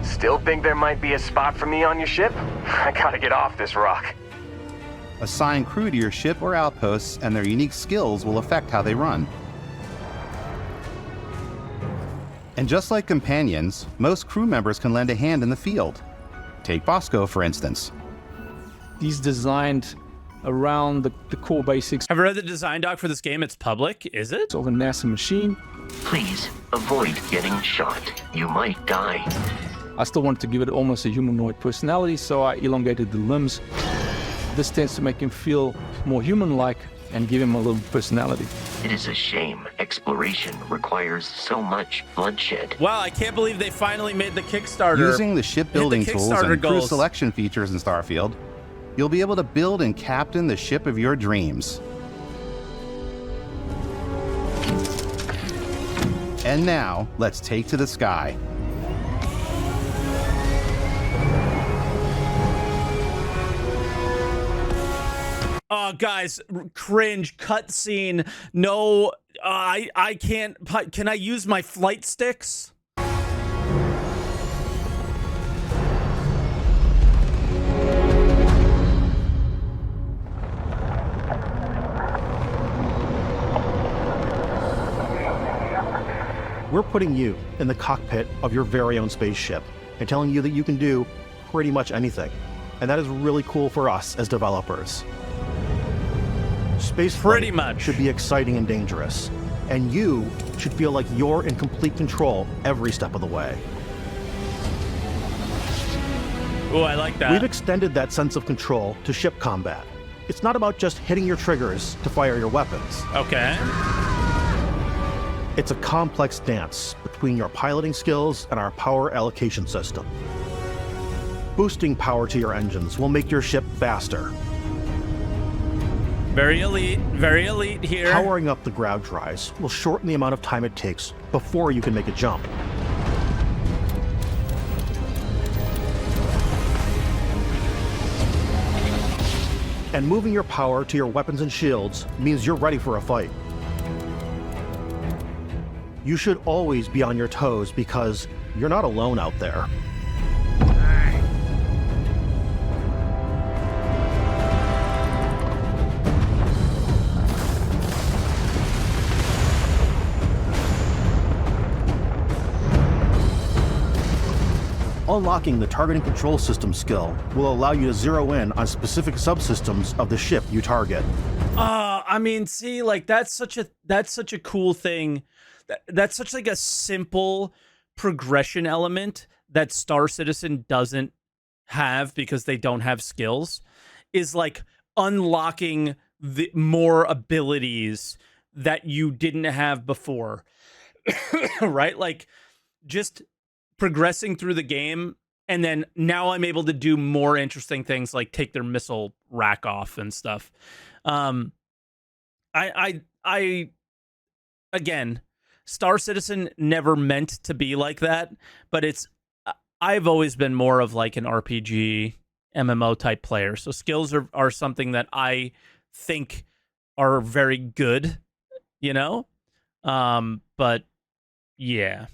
[SPEAKER 16] Still think there might be a spot for me on your ship? I gotta get off this rock.
[SPEAKER 14] Assign crew to your ship or outposts, and their unique skills will affect how they run. And just like companions, most crew members can lend a hand in the field. Take Bosco, for instance.
[SPEAKER 3] He's designed around the core basics.
[SPEAKER 1] Have you read the design doc for this game? It's public, is it?
[SPEAKER 3] Of a NASA machine.
[SPEAKER 9] Please, avoid getting shot. You might die.
[SPEAKER 3] I still wanted to give it almost a humanoid personality, so I elongated the limbs. This tends to make him feel more human-like and give him a little personality.
[SPEAKER 9] It is a shame. Exploration requires so much bloodshed.
[SPEAKER 1] Wow, I can't believe they finally made the Kickstarter.
[SPEAKER 14] Using the shipbuilding tools and crew
[SPEAKER 1] goals.
[SPEAKER 14] selection features in Starfield, you'll be able to build and captain the ship of your dreams. And now, let's take to the sky.
[SPEAKER 1] Oh, guys, cringe cutscene. No, I can't. Can I use my flight sticks?
[SPEAKER 4] We're putting you in the cockpit of your very own spaceship and telling you that you can do pretty much anything. And that is really cool for us as developers. Space
[SPEAKER 1] pretty much
[SPEAKER 4] should be exciting and dangerous, and you should feel like you're in complete control every step of the way.
[SPEAKER 1] Oh, I like that.
[SPEAKER 4] We've extended that sense of control to ship combat. It's not about just hitting your triggers to fire your weapons.
[SPEAKER 1] Okay.
[SPEAKER 4] It's a complex dance between your piloting skills and our power allocation system. Boosting power to your engines will make your ship faster.
[SPEAKER 1] Very elite here.
[SPEAKER 4] Powering up the ground drives will shorten the amount of time it takes before you can make a jump. And moving your power to your weapons and shields means you're ready for a fight. You should always be on your toes because you're not alone out there.
[SPEAKER 5] Unlocking the targeting control system skill will allow you to zero in on specific subsystems of the ship you target.
[SPEAKER 1] I mean, see, like that's such a cool thing. That's such like a simple progression element that Star Citizen doesn't have because they don't have skills, is like unlocking the more abilities that you didn't have before. Right? Like just progressing through the game, and then now I'm able to do more interesting things like take their missile rack off and stuff. I again, Star Citizen never meant to be like that, but I've always been more of like an RPG MMO type player. So skills are something that I think are very good, you know? But yeah.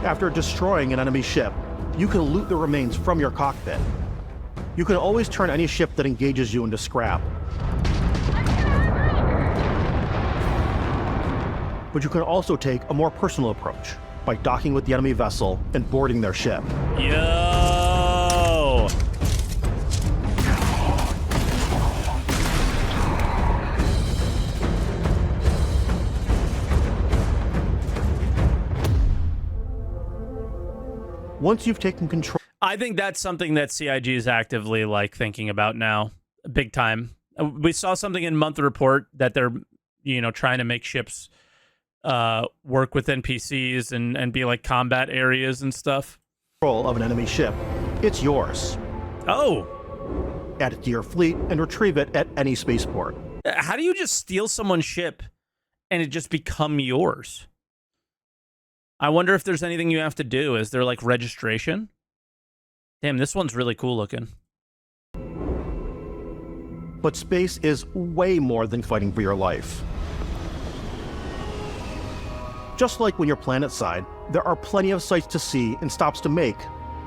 [SPEAKER 5] After destroying an enemy ship, you can loot the remains from your cockpit. You can always turn any ship that engages you into scrap. But you can also take a more personal approach by docking with the enemy vessel and boarding their ship.
[SPEAKER 1] Yo!
[SPEAKER 5] Once you've taken control,
[SPEAKER 1] I think that's something that CIG is actively like thinking about now, big time. We saw something in Month Report that they're, trying to make ships work with NPCs and be like combat areas and stuff.
[SPEAKER 5] Control of an enemy ship, it's yours.
[SPEAKER 1] Oh.
[SPEAKER 5] Add it to your fleet and retrieve it at any spaceport.
[SPEAKER 1] How do you just steal someone's ship and it just become yours? I wonder if there's anything you have to do. Is there like registration? Damn, this one's really cool looking.
[SPEAKER 5] But space is way more than fighting for your life. Just like when you're planetside, there are plenty of sights to see and stops to make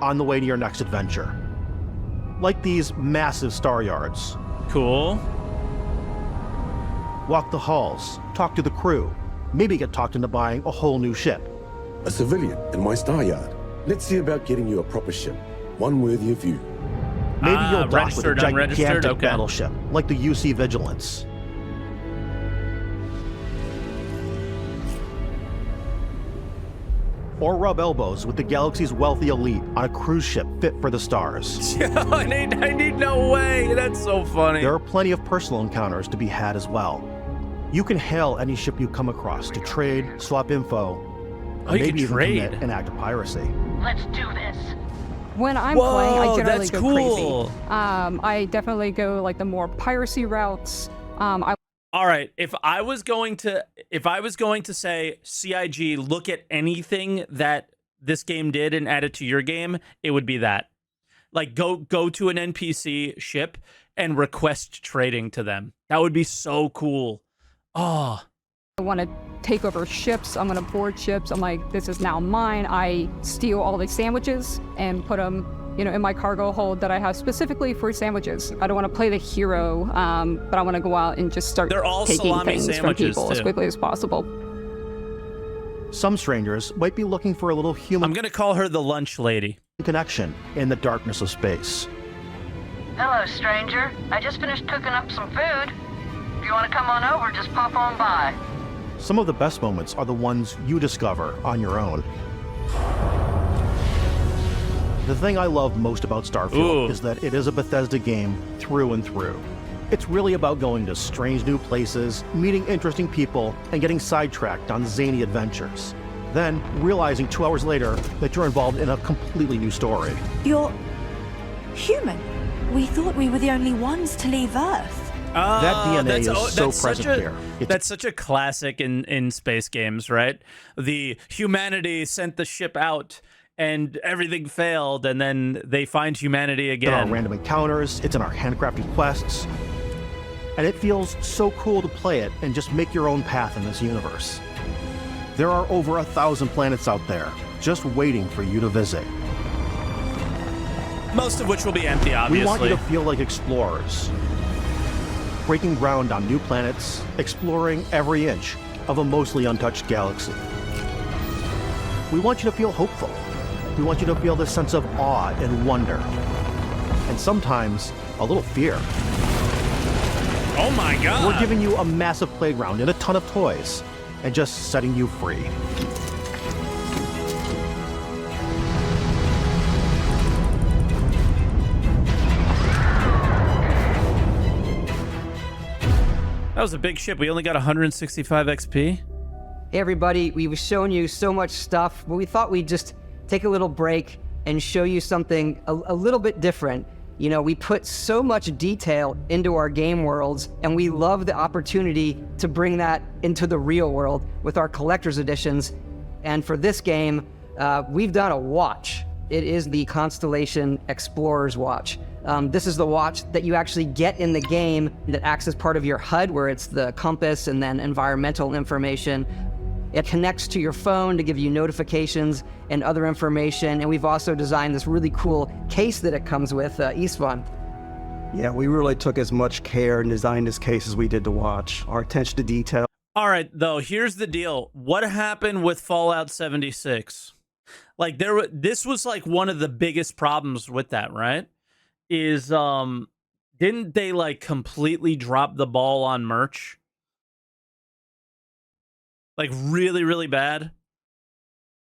[SPEAKER 5] on the way to your next adventure. Like these massive star yards.
[SPEAKER 1] Cool.
[SPEAKER 5] Walk the halls, talk to the crew, maybe get talked into buying a whole new ship.
[SPEAKER 12] A civilian in my star yard. Let's see about getting you a proper ship, one worthy of you.
[SPEAKER 5] Maybe you'll dock with a
[SPEAKER 1] registered, unregistered,
[SPEAKER 5] gigantic
[SPEAKER 1] okay.
[SPEAKER 5] battleship, like the UC Vigilance. Or rub elbows with the galaxy's wealthy elite on a cruise ship fit for the stars.
[SPEAKER 1] I need no way. That's so funny.
[SPEAKER 5] There are plenty of personal encounters to be had as well. You can hail any ship you come across to trade, swap info,
[SPEAKER 1] Oh, you
[SPEAKER 5] maybe
[SPEAKER 1] can
[SPEAKER 5] even
[SPEAKER 1] trade.
[SPEAKER 5] commit an act of piracy.
[SPEAKER 24] Let's do this.
[SPEAKER 8] When I'm playing, I generally
[SPEAKER 1] that's
[SPEAKER 8] go
[SPEAKER 1] cool.
[SPEAKER 8] crazy. I definitely go like the more piracy routes.
[SPEAKER 1] All right, if I was going to say CIG, look at anything that this game did and add it to your game, it would be that. Like go to an NPC ship and request trading to them. That would be so cool. Oh.
[SPEAKER 8] I want to take over ships. I'm going to board ships. I'm like, this is now mine. I steal all the sandwiches and put them, in my cargo hold that I have specifically for sandwiches. I don't want to play the hero, but I want to go out and just start taking things from people as quickly as possible.
[SPEAKER 5] Some strangers might be looking for a little human
[SPEAKER 1] I'm going to call her the lunch lady.
[SPEAKER 5] Connection in the darkness of space.
[SPEAKER 24] Hello, stranger. I just finished cooking up some food. If you want to come on over, just pop on by.
[SPEAKER 5] Some of the best moments are the ones you discover on your own. The thing I love most about Starfield is that it is a Bethesda game through and through. It's really about going to strange new places, meeting interesting people, and getting sidetracked on zany adventures. Then realizing 2 hours later that you're involved in a completely new story.
[SPEAKER 17] You're human. We thought we were the only ones to leave Earth.
[SPEAKER 5] That DNA is so present here.
[SPEAKER 1] That's such a classic in space games, right? The humanity sent the ship out and everything failed, and then they find humanity again.
[SPEAKER 5] There are random encounters, it's in our handcrafted quests, and it feels so cool to play it and just make your own path in this universe. There are over 1,000 planets out there, just waiting for you to visit.
[SPEAKER 1] Most of which will be empty, obviously.
[SPEAKER 18] We want you to feel like explorers, breaking ground on new planets, exploring every inch of a mostly untouched galaxy. We want you to feel hopeful. We want you to feel this sense of awe and wonder, and sometimes a little fear.
[SPEAKER 1] Oh my God!
[SPEAKER 18] We're giving you a massive playground and a ton of toys, and just setting you free.
[SPEAKER 1] That was a big ship. We only got 165 XP.
[SPEAKER 19] Hey everybody, we've shown you so much stuff, but we thought we'd just take a little break and show you something a little bit different. You know, we put so much detail into our game worlds, and we love the opportunity to bring that into the real world with our collector's editions. And for this game, we've done a watch. It is the Constellation Explorer's Watch. This is the watch that you actually get in the game that acts as part of your HUD, where it's the compass and then environmental information. It connects to your phone to give you notifications and other information. And we've also designed this really cool case that it comes with, Istvan.
[SPEAKER 4] Yeah, we really took as much care in designing this case as we did the watch. Our attention to detail.
[SPEAKER 1] All right, though, here's the deal. What happened with Fallout 76? Like, this was like one of the biggest problems with that, right? Is didn't they like completely drop the ball on merch? Like really, really bad?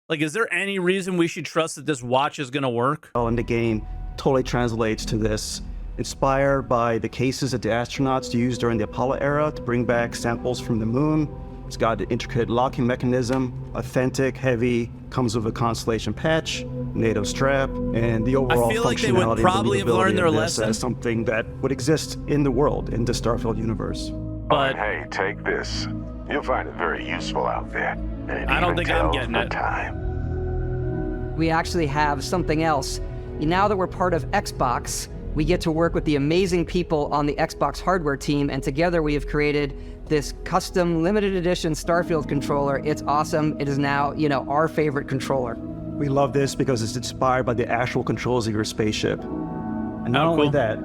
[SPEAKER 1] Like, is there any reason we should trust that this watch is going to work?
[SPEAKER 4] And the game totally translates to this. Inspired by the cases that the astronauts used during the Apollo era to bring back samples from the moon. It's got an intricate locking mechanism, authentic, heavy, comes with a Constellation patch, NATO strap, and the overall
[SPEAKER 1] I feel like they
[SPEAKER 4] functionality
[SPEAKER 1] would probably have learned their
[SPEAKER 4] of this
[SPEAKER 1] lesson.
[SPEAKER 4] as something that would exist in the world, in the Starfield universe.
[SPEAKER 1] But
[SPEAKER 21] hey, take this. You'll find it very useful out there. And it
[SPEAKER 1] I don't
[SPEAKER 21] even
[SPEAKER 1] think I'm
[SPEAKER 21] tells
[SPEAKER 1] getting
[SPEAKER 21] the
[SPEAKER 1] it.
[SPEAKER 21] Time.
[SPEAKER 19] We actually have something else. Now that we're part of Xbox, we get to work with the amazing people on the Xbox hardware team, and together we have created this custom limited edition Starfield controller. It's awesome. It is now, you know, our favorite controller.
[SPEAKER 4] We love this because it's inspired by the actual controls of your spaceship. And not only that,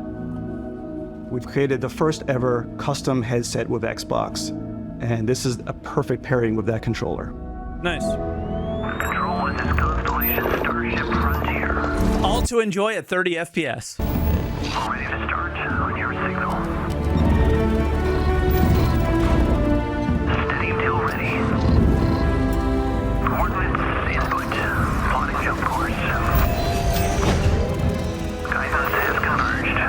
[SPEAKER 4] we've created the first ever custom headset with Xbox. And this is a perfect pairing with that controller.
[SPEAKER 1] Nice.
[SPEAKER 9] Control, this is Constellation Starship Frontier.
[SPEAKER 1] All to enjoy at 30 FPS.
[SPEAKER 9] Ready to start on your signal. Steady till ready. Coordinates input. Plotting jump course. Guidance has converged.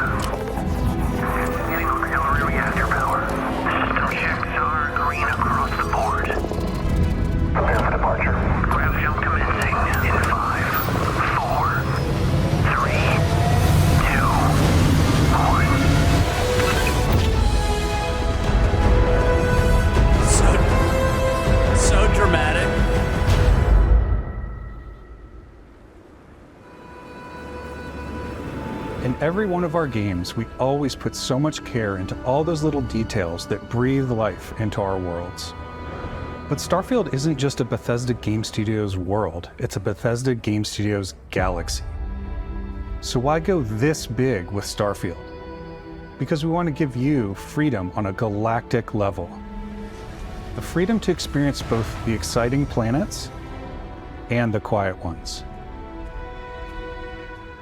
[SPEAKER 9] Getting auxiliary reactor power. System checks are green across the board. Prepare for departure. Grav jump commencing in 5, 4, 3, 2, 1.
[SPEAKER 1] So dramatic.
[SPEAKER 22] In every one of our games, we always put so much care into all those little details that breathe life into our worlds. But Starfield isn't just a Bethesda Game Studios world, it's a Bethesda Game Studios galaxy. So why go this big with Starfield? Because we want to give you freedom on a galactic level. The freedom to experience both the exciting planets and the quiet ones.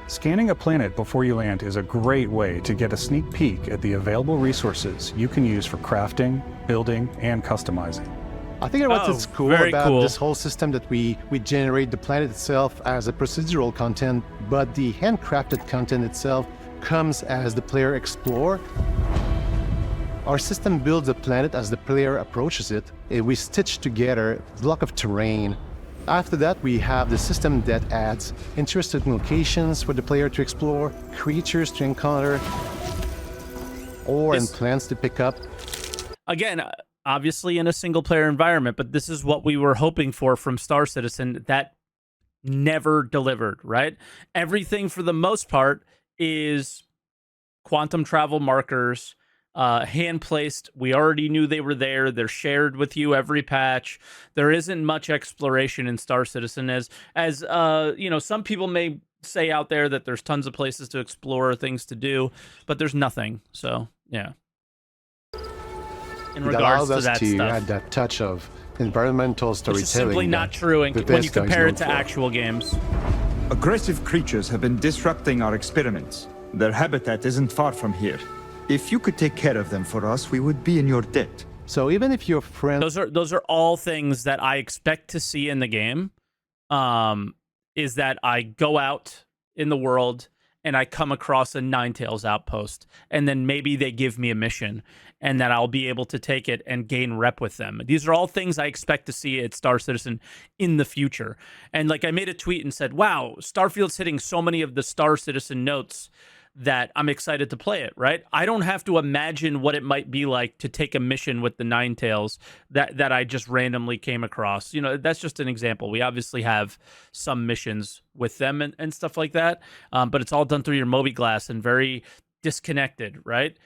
[SPEAKER 22] Scanning a planet before you land is a great way to get a sneak peek at the available resources you can use for crafting, building, and customizing.
[SPEAKER 14] I think what's cool about this whole system that we generate the planet itself as a procedural content, but the handcrafted content itself comes as the player explore. Our system builds the planet as the player approaches it. We stitch together a block of terrain. After that, we have the system that adds interesting locations for the player to explore, creatures to encounter, and plants to pick up.
[SPEAKER 1] Again, obviously in a single-player environment, but this is what we were hoping for from Star Citizen. That never delivered, right? Everything, for the most part, is quantum travel markers, hand-placed. We already knew they were there. They're shared with you every patch. There isn't much exploration in Star Citizen, as you know, some people may say out there that there's tons of places to explore, things to do, but there's nothing. So yeah. In
[SPEAKER 14] It
[SPEAKER 1] regards
[SPEAKER 14] allows
[SPEAKER 1] to
[SPEAKER 14] us
[SPEAKER 1] that
[SPEAKER 14] to
[SPEAKER 1] stuff,
[SPEAKER 14] add that touch of environmental storytelling.
[SPEAKER 1] which is simply not
[SPEAKER 14] that
[SPEAKER 1] true when you
[SPEAKER 14] Bethesda is
[SPEAKER 1] compare it
[SPEAKER 14] known
[SPEAKER 1] to
[SPEAKER 14] for.
[SPEAKER 1] actual games.
[SPEAKER 2] Aggressive creatures have been disrupting our experiments. Their habitat isn't far from here. If you could take care of them for us, we would be in your debt.
[SPEAKER 14] So even if your friend,
[SPEAKER 1] Those are all things that I expect to see in the game. Is that I go out in the world and I come across a Ninetales outpost, and then maybe they give me a mission, and that I'll be able to take it and gain rep with them. These are all things I expect to see at Star Citizen in the future. And like I made a tweet and said, wow, Starfield's hitting so many of the Star Citizen notes that I'm excited to play it, right? I don't have to imagine what it might be like to take a mission with the Ninetales that I just randomly came across. You know, that's just an example. We obviously have some missions with them and stuff like that, but it's all done through your Mobi-Glass and very disconnected, right?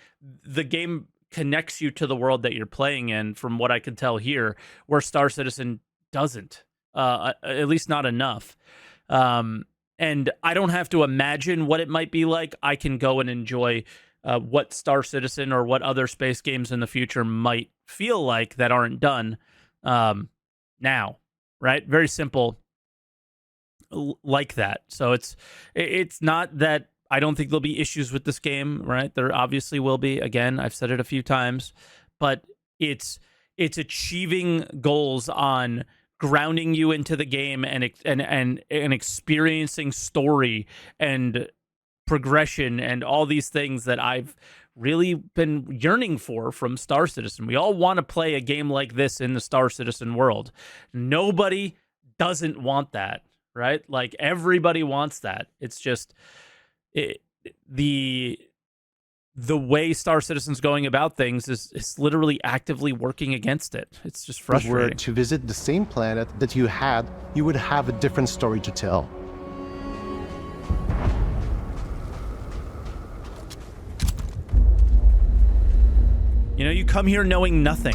[SPEAKER 1] The game connects you to the world that you're playing in, from what I can tell here, where Star Citizen doesn't, at least not enough. And I don't have to imagine what it might be like. I can go and enjoy what Star Citizen or what other space games in the future might feel like that aren't done now, right? Very simple like that. So it's not that I don't think there'll be issues with this game, right? There obviously will be. Again, I've said it a few times, but it's achieving goals on grounding you into the game and experiencing story and progression and all these things that I've really been yearning for from Star Citizen. We all want to play a game like this in the Star Citizen world. Nobody doesn't want that, right? Like everybody wants that. It's just the way Star Citizen's going about things is literally actively working against it. It's just frustrating.
[SPEAKER 14] If we were to visit the same planet that you had, you would have a different story to tell.
[SPEAKER 1] You know, you come here knowing nothing.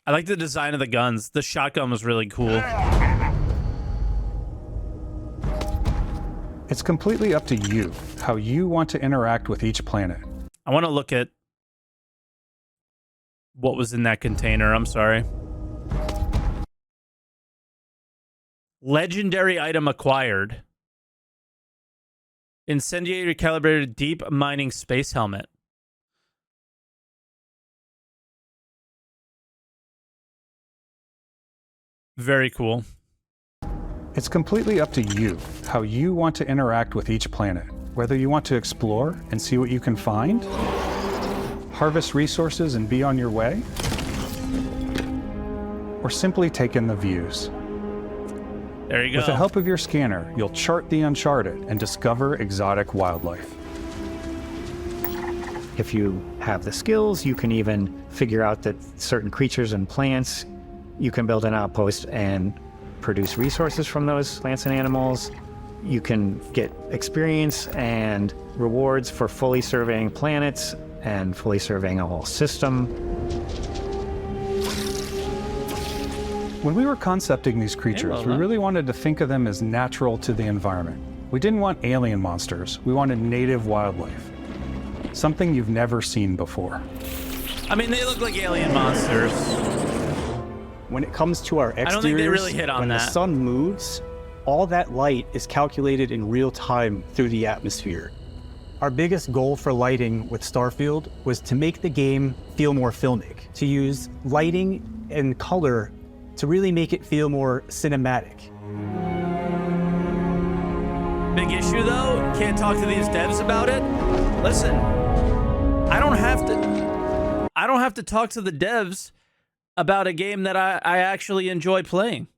[SPEAKER 1] I like the design of the guns. The shotgun was really cool.
[SPEAKER 22] It's completely up to you how you want to interact with each planet.
[SPEAKER 1] I want to look at what was in that container. I'm sorry. Legendary item acquired. Incendiary calibrated deep mining space helmet. Very cool.
[SPEAKER 22] It's completely up to you how you want to interact with each planet. Whether you want to explore and see what you can find, harvest resources and be on your way, or simply take in the views.
[SPEAKER 1] There you go.
[SPEAKER 22] With the help of your scanner, you'll chart the uncharted and discover exotic wildlife.
[SPEAKER 10] If you have the skills, you can even figure out that certain creatures and plants, you can build an outpost and produce resources from those plants and animals. You can get experience and rewards for fully surveying planets and fully surveying a whole system.
[SPEAKER 22] When we were concepting these creatures, we really wanted to think of them as natural to the environment. We didn't want alien monsters. We wanted native wildlife. Something you've never seen before.
[SPEAKER 1] I mean, they look like alien monsters.
[SPEAKER 11] When it comes to our exteriors,
[SPEAKER 1] I don't think they really hit on
[SPEAKER 11] when
[SPEAKER 1] that.
[SPEAKER 11] the sun moves, all that light is calculated in real time through the atmosphere. Our biggest goal for lighting with Starfield was to make the game feel more filmic, to use lighting and color to really make it feel more cinematic.
[SPEAKER 1] Big issue though, can't talk to these devs about it. Listen, I don't have to talk to the devs about a game that I actually enjoy playing.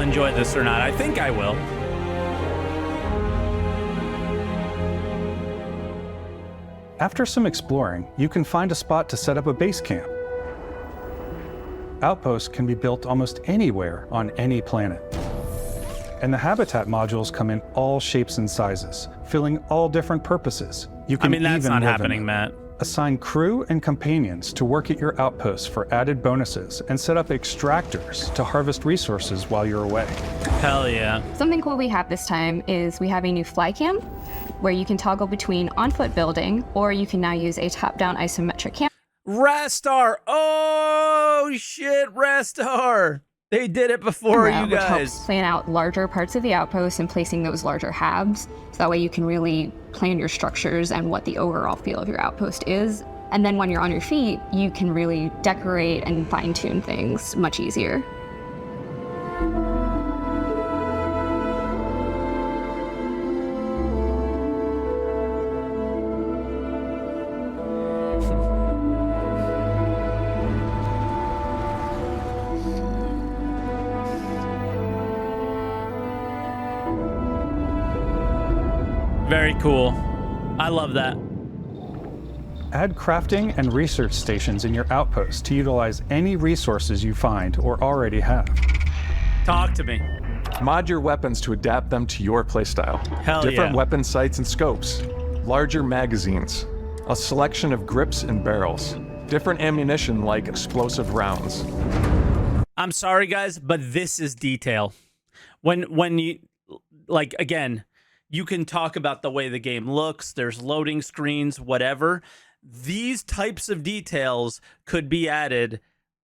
[SPEAKER 1] I'll enjoy this or not. I think I will.
[SPEAKER 22] After some exploring, you can find a spot to set up a base camp. Outposts can be built almost anywhere on any planet. And the habitat modules come in all shapes and sizes, filling all different purposes. You can
[SPEAKER 1] that's
[SPEAKER 22] even
[SPEAKER 1] not
[SPEAKER 22] live
[SPEAKER 1] happening,
[SPEAKER 22] in
[SPEAKER 1] Matt.
[SPEAKER 22] Assign crew and companions to work at your outposts for added bonuses and set up extractors to harvest resources while you're away.
[SPEAKER 1] Hell yeah.
[SPEAKER 6] Something cool we have this time is we have a new fly cam where you can toggle between on-foot building, or you can now use a top-down isometric camera.
[SPEAKER 1] Rastar! Oh shit, Rastar! They did it before you
[SPEAKER 6] Which
[SPEAKER 1] guys.
[SPEAKER 6] helps plan out larger parts of the outpost and placing those larger halves. So that way you can really plan your structures and what the overall feel of your outpost is. And then when you're on your feet, you can really decorate and fine-tune things much easier.
[SPEAKER 1] Very cool. I love that.
[SPEAKER 22] Add crafting and research stations in your outpost to utilize any resources you find or already have.
[SPEAKER 1] Talk to me.
[SPEAKER 7] Mod your weapons to adapt them to your playstyle.
[SPEAKER 1] Hell
[SPEAKER 7] Different
[SPEAKER 1] yeah.
[SPEAKER 7] weapon sights and scopes, larger magazines, a selection of grips and barrels, different ammunition like explosive rounds.
[SPEAKER 1] I'm sorry, guys, but this is detail. When you, like, again, you can talk about the way the game looks, there's loading screens, whatever. These types of details could be added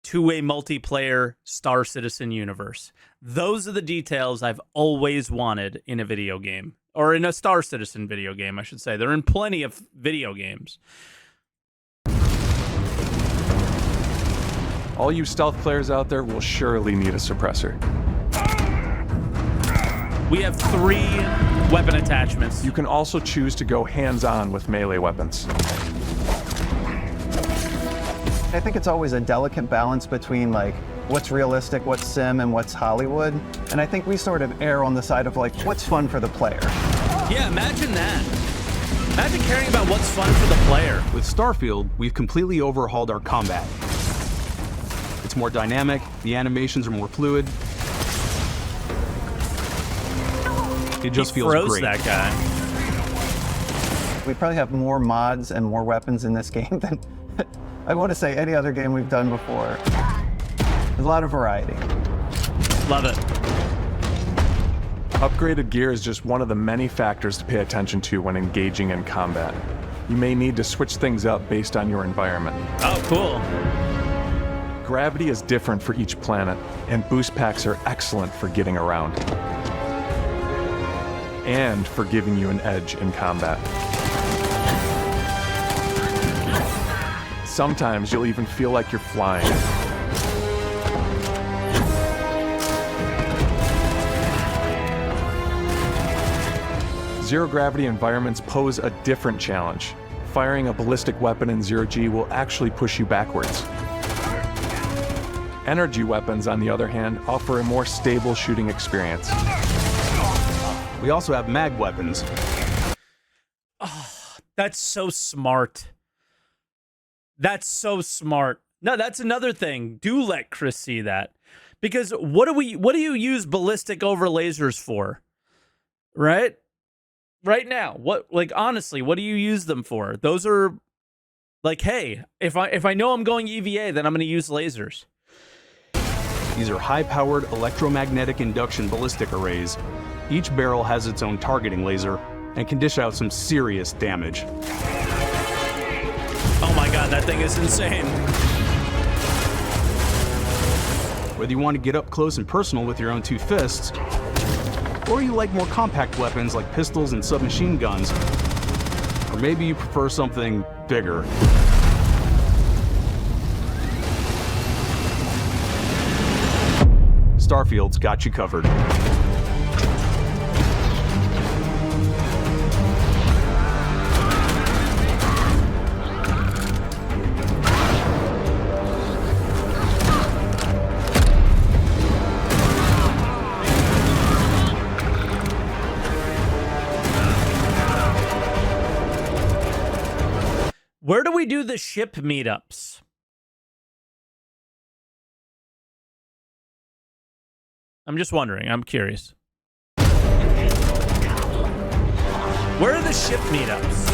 [SPEAKER 1] to a multiplayer Star Citizen universe. Those are the details I've always wanted in a video game, or in a Star Citizen video game, I should say. They're in plenty of video games.
[SPEAKER 7] All you stealth players out there will surely need a suppressor.
[SPEAKER 1] We have 3 weapon attachments.
[SPEAKER 7] You can also choose to go hands-on with melee weapons.
[SPEAKER 4] I think it's always a delicate balance between like what's realistic, what's sim, and what's Hollywood. And I think we sort of err on the side of like what's fun for the player.
[SPEAKER 1] Yeah, imagine that. Imagine caring about what's fun for the player.
[SPEAKER 13] With Starfield, we've completely overhauled our combat. It's more dynamic, the animations are more fluid. It just feels great.
[SPEAKER 1] That guy.
[SPEAKER 4] We probably have more mods and more weapons in this game than I want to say any other game we've done before. There's a lot of variety.
[SPEAKER 1] Love it.
[SPEAKER 7] Upgraded gear is just one of the many factors to pay attention to when engaging in combat. You may need to switch things up based on your environment.
[SPEAKER 1] Oh, cool.
[SPEAKER 7] Gravity is different for each planet, and boost packs are excellent for getting around. And for giving you an edge in combat. Sometimes you'll even feel like you're flying. Zero-gravity environments pose a different challenge. Firing a ballistic weapon in zero-G will actually push you backwards. Energy weapons, on the other hand, offer a more stable shooting experience.
[SPEAKER 13] We also have mag weapons.
[SPEAKER 1] Oh, that's so smart. That's so smart. No, that's another thing. Do let Chris see that. Because what do you use ballistic over lasers for? Right? Right now. Honestly, what do you use them for? Those are like, hey, if I know I'm going EVA, then I'm going to use lasers.
[SPEAKER 13] These are high-powered electromagnetic induction ballistic arrays. Each barrel has its own targeting laser and can dish out some serious damage.
[SPEAKER 1] Oh my god, that thing is insane.
[SPEAKER 13] Whether you want to get up close and personal with your own 2 fists, or you like more compact weapons like pistols and submachine guns, or maybe you prefer something bigger. Starfield's got you covered.
[SPEAKER 1] we do the ship meetups? I'm just wondering. I'm curious. Where are the ship meetups?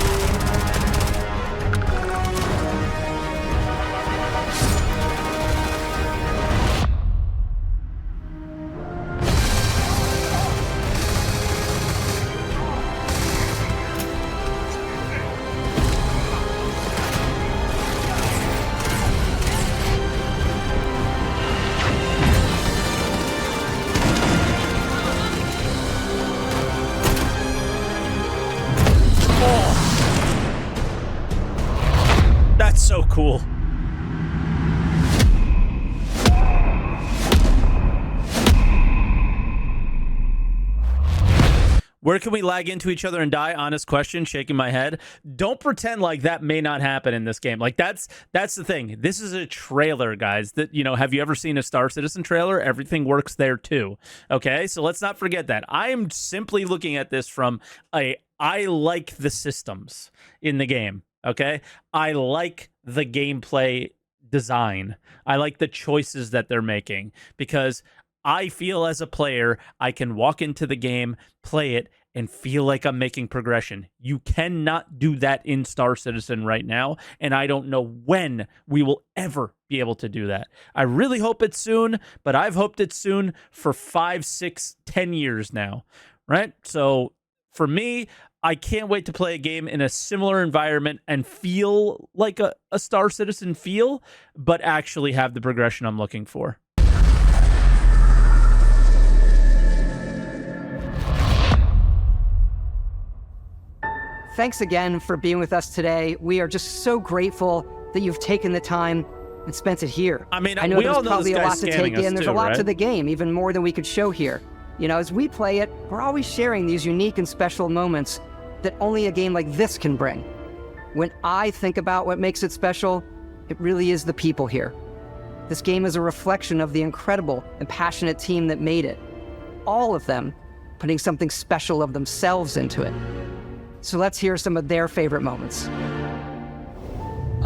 [SPEAKER 1] That's so cool. Where can we lag into each other and die? Honest question, shaking my head. Don't pretend like that may not happen in this game. Like that's the thing. This is a trailer, guys. That, you know, have you ever seen a Star Citizen trailer? Everything works there too. Okay? So let's not forget that. I am simply looking at this from I like the systems in the game. Okay? I like the gameplay design. I like the choices that they're making because I feel as a player, I can walk into the game, play it, and feel like I'm making progression. You cannot do that in Star Citizen right now, and I don't know when we will ever be able to do that. I really hope it's soon, but I've hoped it's soon for 5, 6, 10 years now, right? So for me, I can't wait to play a game in a similar environment and feel like a Star Citizen feel, but actually have the progression I'm looking for.
[SPEAKER 19] Thanks again for being with us today. We are just so grateful that you've taken the time and spent it here.
[SPEAKER 1] I mean,
[SPEAKER 19] I know
[SPEAKER 1] we
[SPEAKER 19] there's
[SPEAKER 1] all know
[SPEAKER 19] probably
[SPEAKER 1] this
[SPEAKER 19] a
[SPEAKER 1] guy's
[SPEAKER 19] lot to take
[SPEAKER 1] scamming us
[SPEAKER 19] in. There's
[SPEAKER 1] too,
[SPEAKER 19] a lot to
[SPEAKER 1] right?
[SPEAKER 19] the game, even more than we could show here. You know, as we play it, we're always sharing these unique and special moments that only a game like this can bring. When I think about what makes it special, it really is the people here. This game is a reflection of the incredible and passionate team that made it. All of them putting something special of themselves into it. So let's hear some of their favorite moments.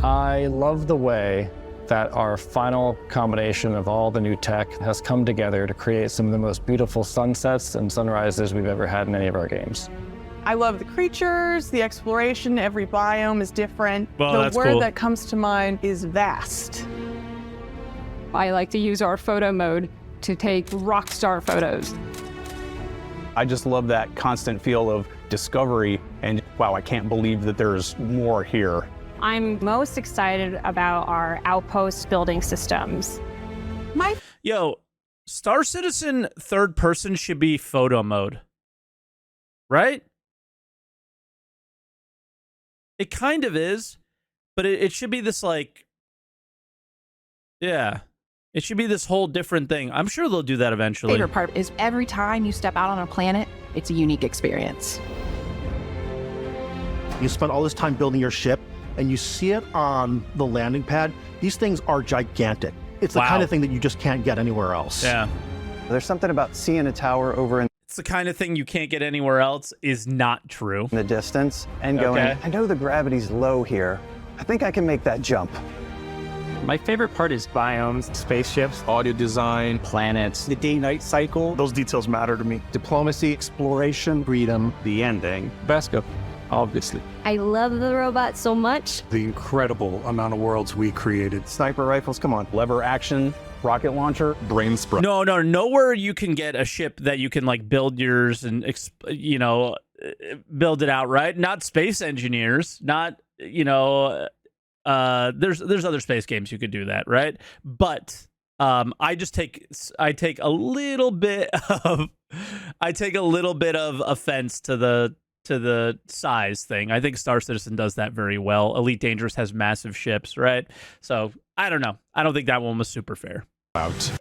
[SPEAKER 15] I love the way that our final combination of all the new tech has come together to create some of the most beautiful sunsets and sunrises we've ever had in any of our games.
[SPEAKER 16] I love the creatures, the exploration, every biome is different.
[SPEAKER 1] Well,
[SPEAKER 16] the
[SPEAKER 1] that's
[SPEAKER 16] word
[SPEAKER 1] cool.
[SPEAKER 16] that comes to mind is vast.
[SPEAKER 8] I like to use our photo mode to take rock star photos.
[SPEAKER 13] I just love that constant feel of discovery and wow, I can't believe that there's more here.
[SPEAKER 20] I'm most excited about our outpost building systems.
[SPEAKER 1] Yo, Star Citizen third person should be photo mode, right? It kind of is, but it should be this like, yeah, it should be this whole different thing. I'm sure they'll do that eventually.
[SPEAKER 23] Favorite part is every time you step out on a planet, it's a unique experience.
[SPEAKER 18] You spend all this time building your ship, and you see it on the landing pad. These things are gigantic. It's the kind of thing that you just can't get anywhere else.
[SPEAKER 1] Yeah.
[SPEAKER 25] There's something about seeing a tower over in
[SPEAKER 1] It's the kind of thing you can't get anywhere else is not true.
[SPEAKER 25] the distance and going,
[SPEAKER 1] Okay.
[SPEAKER 25] I know the gravity's low here. I think I can make that jump.
[SPEAKER 10] My favorite part is biomes, spaceships,
[SPEAKER 13] audio design,
[SPEAKER 11] planets, the day-night cycle.
[SPEAKER 5] Those details matter to me.
[SPEAKER 11] Diplomacy, exploration, freedom, the ending.
[SPEAKER 3] Beskar, obviously.
[SPEAKER 26] I love the robot so much.
[SPEAKER 22] The incredible amount of worlds we created.
[SPEAKER 25] Sniper rifles, come on.
[SPEAKER 13] Lever action, rocket launcher,
[SPEAKER 22] brain spread.
[SPEAKER 1] No, nowhere you can get a ship that you can like build yours and build it out, right? Not Space Engineers, not there's other space games you could do that, right? But I take a little bit of offense to the size thing. I think Star Citizen does that very well. Elite Dangerous has massive ships, right? So I don't know. I don't think that one was super fair.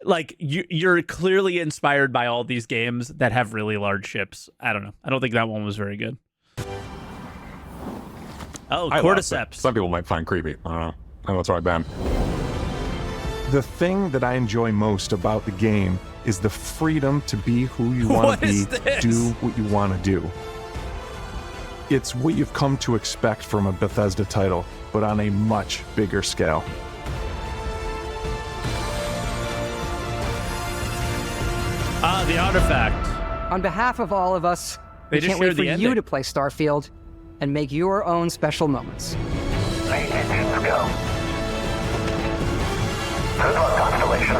[SPEAKER 1] Like you're clearly inspired by all these games that have really large ships. I don't know. I don't think that one was very good. Oh,
[SPEAKER 7] I love it.
[SPEAKER 1] cordyceps.
[SPEAKER 7] Some people might find creepy. I don't know. I know it's right, Ben. The thing that I enjoy most about the game is the freedom to be who you want
[SPEAKER 1] What
[SPEAKER 7] to
[SPEAKER 1] is
[SPEAKER 7] be,
[SPEAKER 1] this?
[SPEAKER 7] do what you want to do. It's what you've come to expect from a Bethesda title, but on a much bigger scale.
[SPEAKER 1] Ah, the artifact.
[SPEAKER 19] On behalf of all of us,
[SPEAKER 1] They
[SPEAKER 19] we
[SPEAKER 1] just
[SPEAKER 19] can't wait
[SPEAKER 1] shared
[SPEAKER 19] for
[SPEAKER 1] the
[SPEAKER 19] you
[SPEAKER 1] ending.
[SPEAKER 19] to play Starfield and make your own special moments.
[SPEAKER 2] Let's go. Good luck, Constellation.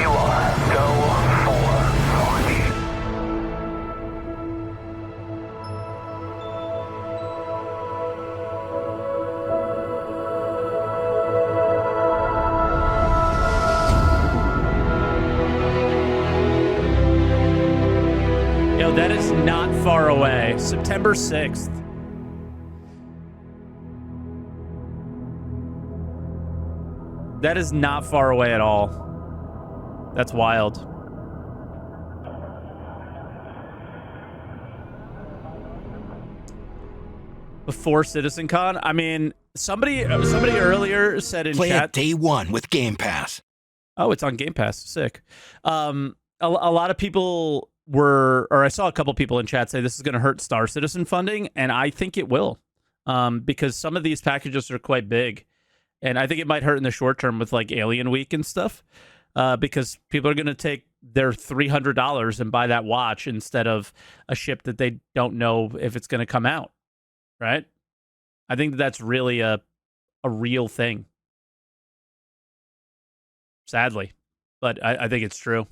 [SPEAKER 2] You are go for launch.
[SPEAKER 1] Yo, that is not far away. September 6th. That is not far away at all. That's wild. Before CitizenCon, I mean, somebody earlier said in
[SPEAKER 9] Play
[SPEAKER 1] chat.
[SPEAKER 9] it day one with Game Pass.
[SPEAKER 1] Oh, it's on Game Pass. Sick. A lot of people were, or I saw a couple people in chat say this is going to hurt Star Citizen funding, and I think it will, because some of these packages are quite big, and I think it might hurt in the short term with like Alien Week and stuff, because people are going to take their $300 and buy that watch instead of a ship that they don't know if it's going to come out, right? I think that's really a real thing. Sadly, but I think it's true.